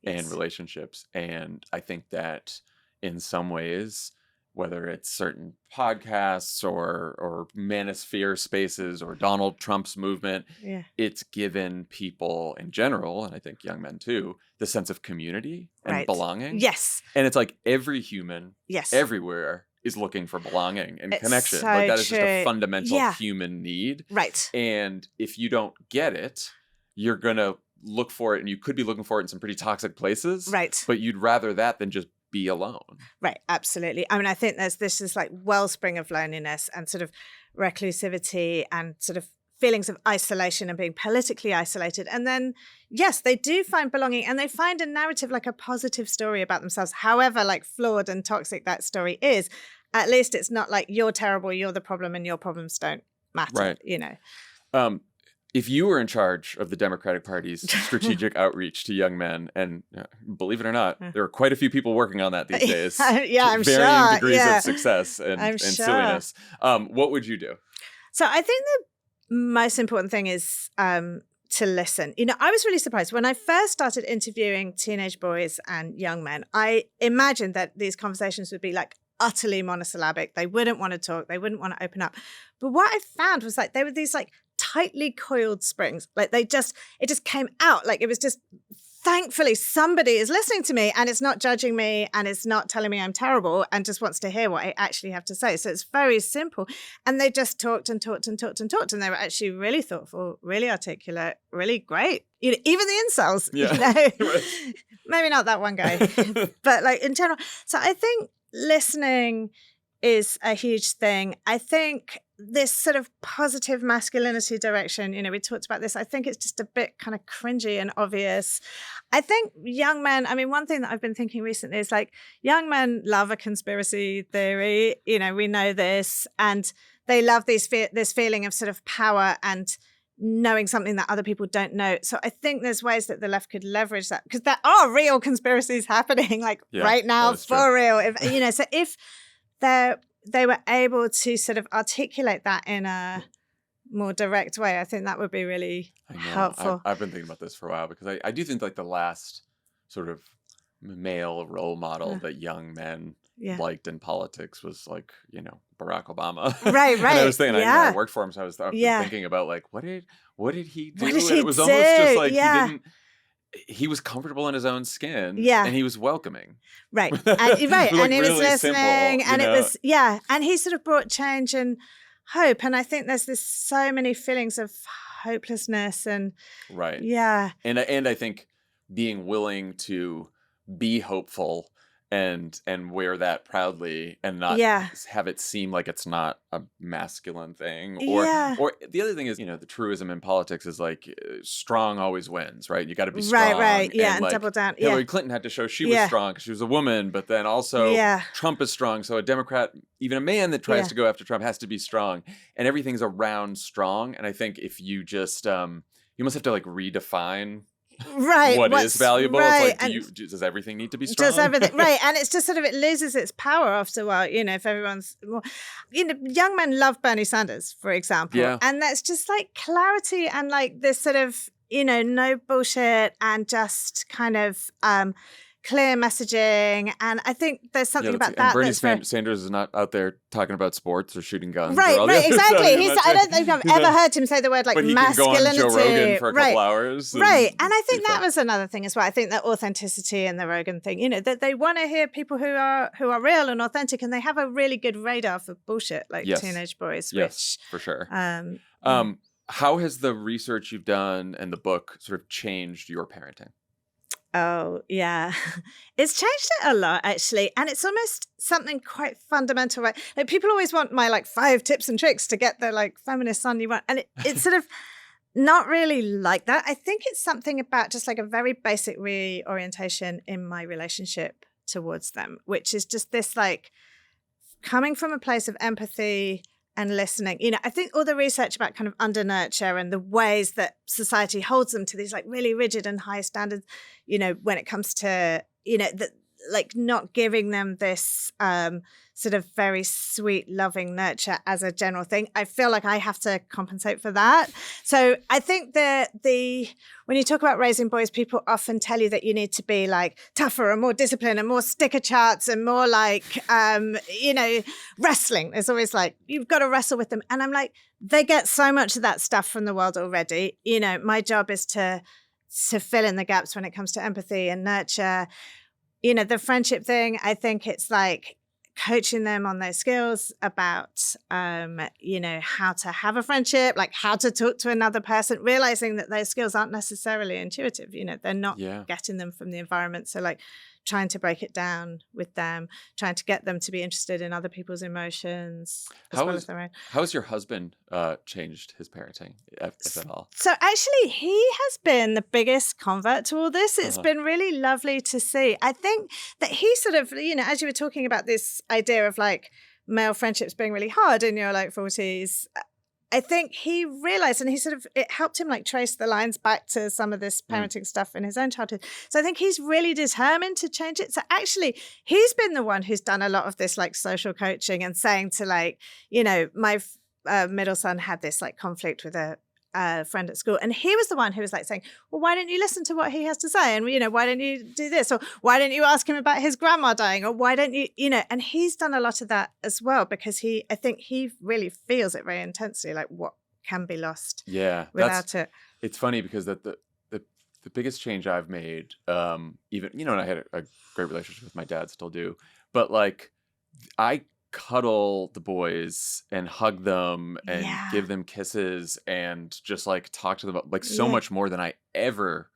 and relationships. And I think that in some ways, whether it's certain podcasts or manosphere spaces or Donald Trump's movement, it's given people in general, and I think young men too, the sense of community and belonging. Yes. And it's every human everywhere is looking for belonging and connection. So that is true. just a fundamental human need. Right. And if you don't get it, you're going to look for it, and you could be looking for it in some pretty toxic places. Right. But you'd rather that than just be alone. Right, absolutely. I mean, I think there's this wellspring of loneliness and sort of reclusivity and sort of feelings of isolation and being politically isolated. And then, yes, they do find belonging and they find a narrative, a positive story about themselves, however flawed and toxic that story is. At least it's not you're terrible, you're the problem, and your problems don't matter, Right. If you were in charge of the Democratic Party's strategic outreach to young men, and believe it or not, there are quite a few people working on that these days. I'm sure. Varying degrees of success and silliness. What would you do? So I think the most important thing is to listen. I was really surprised. When I first started interviewing teenage boys and young men, I imagined that these conversations would be utterly monosyllabic. They wouldn't want to talk. They wouldn't want to open up. But what I found was they were these tightly coiled springs. It just came out. It was just, thankfully somebody is listening to me and it's not judging me and it's not telling me I'm terrible and just wants to hear what I actually have to say. So it's very simple. And they just talked and talked and talked and talked. And they were actually really thoughtful, really articulate, really great. Even the incels, maybe not that one guy, but in general. So I think listening is a huge thing. I think this sort of positive masculinity direction, we talked about this, I think it's just a bit kind of cringy and obvious. I think young men, one thing that I've been thinking recently is young men love a conspiracy theory. We know this, and they love this feeling of sort of power and knowing something that other people don't know. So I think there's ways that the left could leverage that, because there are real conspiracies happening right now for real. So if they were able to sort of articulate that in a more direct way, I think that would be really helpful. I've been thinking about this for a while, because I do think the last sort of male role model that young men liked in politics was Barack Obama. Right. And I was thinking, I worked for him, so I was thinking about what did he do? And it was almost just he was comfortable in his own skin, and he was welcoming. Right. And he was really listening, simple, and it was, and he sort of brought change and hope. And I think there's so many feelings of hopelessness and and I think being willing to be hopeful and wear that proudly and not have it seem like it's not a masculine thing. Or the other thing is, the truism in politics is strong always wins, right? You got to be strong. Right. Yeah, and double down. Hillary Clinton had to show she was strong because she was a woman, but then also Trump is strong. So a Democrat, even a man that tries to go after Trump, has to be strong. And everything's around strong. And I think if you just, you must have to redefine what is valuable. It's does everything need to be strong? Does everything and it's just sort of, it loses its power after a while, if everyone's more, young men love Bernie Sanders, for example, and that's just clarity and this sort of no bullshit and just kind of clear messaging. And I think there's something about that. And Bernie that's very... Sanders is not out there talking about sports or shooting guns. Right, or all the other exactly. stuff. I don't think I've ever heard him say the word like but he masculinity. Can go on Joe Rogan for a couple hours. Right. And I think that was another thing as well. I think that authenticity and the Rogan thing, that they want to hear people who are real and authentic, and they have a really good radar for bullshit, like teenage boys. Yes, for sure. Yeah. How has the research you've done and the book sort of changed your parenting? Oh, yeah. It's changed it a lot, actually. And it's almost something quite fundamental, right? Like, people always want my, 5 tips and tricks to get the, feminist son you want. And it's sort of not really like that. I think it's something about just, a very basic reorientation in my relationship towards them, which is just this, coming from a place of empathy and listening. I think all the research about kind of under nurture and the ways that society holds them to these really rigid and high standards, when it comes to, not giving them this sort of very sweet, loving nurture as a general thing. I feel like I have to compensate for that. So I think when you talk about raising boys, people often tell you that you need to be tougher and more disciplined and more sticker charts and more wrestling. There's always you've got to wrestle with them. And I'm they get so much of that stuff from the world already. My job is to fill in the gaps when it comes to empathy and nurture. The friendship thing, I think it's coaching them on those skills about, how to have a friendship, how to talk to another person, realizing that those skills aren't necessarily intuitive. They're not getting them from the environment. So trying to break it down with them, trying to get them to be interested in other people's emotions as well as their own. How has your husband changed his parenting, if at all? So actually, he has been the biggest convert to all this. It's been really lovely to see. I think that he sort of, as you were talking about this idea of male friendships being really hard in your 40s, I think he realized, and it helped him trace the lines back to some of this parenting stuff in his own childhood. So I think he's really determined to change it. So actually, he's been the one who's done a lot of this social coaching and saying to my middle son had this conflict with a friend at school, and he was the one who was saying, well, why don't you listen to what he has to say, and why don't you do this, or why don't you ask him about his grandma dying, or why don't you and he's done a lot of that as well, because I think he really feels it very intensely, what can be lost without it. It's funny because the biggest change I've made, even and I had a great relationship with my dad, still do, but I cuddle the boys and hug them and give them kisses and just talk to them about so much more than I ever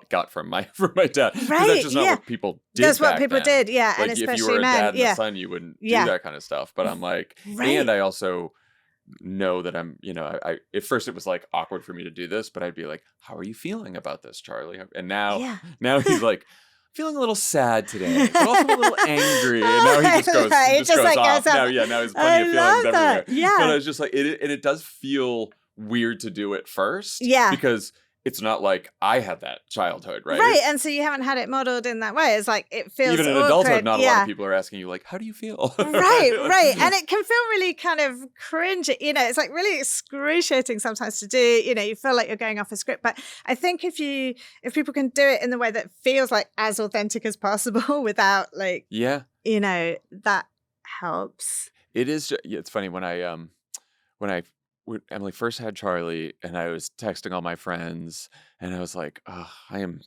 got from my dad. Because that's just not what people did. That's what people did, and especially if you were a men, dad and a son, you wouldn't do that kind of stuff. But I'm and I also know that I'm, I at first it was awkward for me to do this, but I'd be how are you feeling about this, Charlie? And now he's feeling a little sad today, but also a little angry. And now he just goes, off. Now he's plenty of feelings everywhere. Yeah. But I was just it does feel weird to do it first. Yeah. Because it's not I had that childhood, right? Right. And so you haven't had it modeled in that way. It's it feels even in awkward. adulthood, not a lot of people are asking you, how do you feel? Right. And it can feel really kind of cringe. It's really excruciating sometimes to do. You feel like you're going off a script. But I think if people can do it in the way that feels as authentic as possible without that helps. It is. It's funny when when Emily first had Charlie, and I was texting all my friends, and I was oh, I am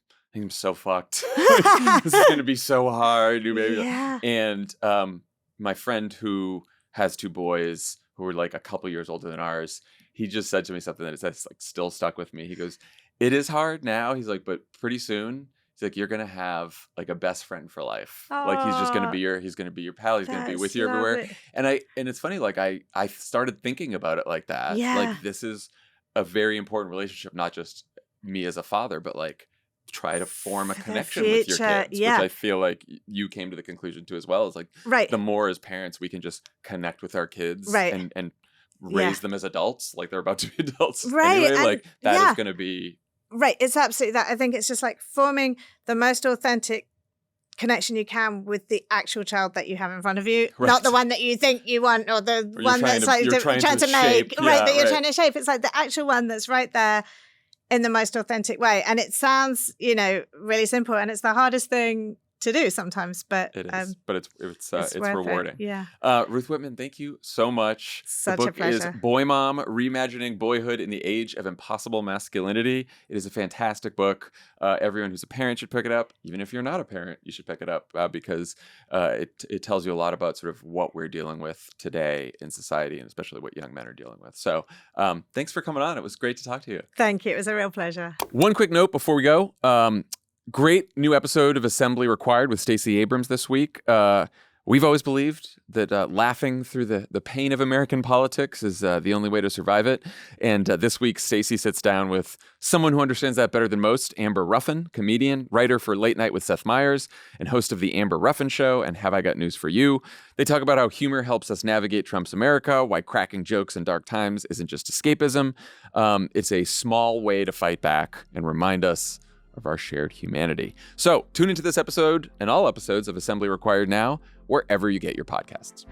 so fucked. This is going to be so hard, baby. Yeah. And my friend who has 2 boys who were a couple years older than ours, he just said to me something that's still stuck with me. He goes, "It is hard now." He's but pretty soon, he's you're gonna have a best friend for life. He's just gonna be your pal. He's gonna be with you everywhere. And it's funny, I started thinking about it like that. Yeah. This is a very important relationship, not just me as a father, but try to form a connection with your kids, which I feel you came to the conclusion to as well. Is the more as parents we can just connect with our kids and raise them as adults, they're about to be adults. Right. Anyway, and, that is gonna be. Right, it's absolutely that. I think it's just forming the most authentic connection you can with the actual child that you have in front of you, not the one that you think you want, or the one that's you're trying to make, shape. that you're trying to shape. It's the actual one that's right there in the most authentic way. And it sounds, really simple, and it's the hardest thing to do sometimes, but it is. But it's worth rewarding. it. Yeah. Ruth Whippman, thank you so much. Such the a book pleasure. is BoyMom: Reimagining Boyhood in the Age of Impossible Masculinity. It is a fantastic book. Everyone who's a parent should pick it up. Even if you're not a parent, you should pick it up because it tells you a lot about sort of what we're dealing with today in society, and especially what young men are dealing with. So thanks for coming on. It was great to talk to you. Thank you. It was a real pleasure. One quick note before we go. Great new episode of Assembly Required with Stacey Abrams this week. We've always believed that laughing through the pain of American politics is the only way to survive it. And this week, Stacey sits down with someone who understands that better than most, Amber Ruffin, comedian, writer for Late Night with Seth Meyers, and host of The Amber Ruffin Show and Have I Got News for You. They talk about how humor helps us navigate Trump's America, why cracking jokes in dark times isn't just escapism. It's a small way to fight back and remind us of our shared humanity. So tune into this episode and all episodes of Assembly Required now, wherever you get your podcasts.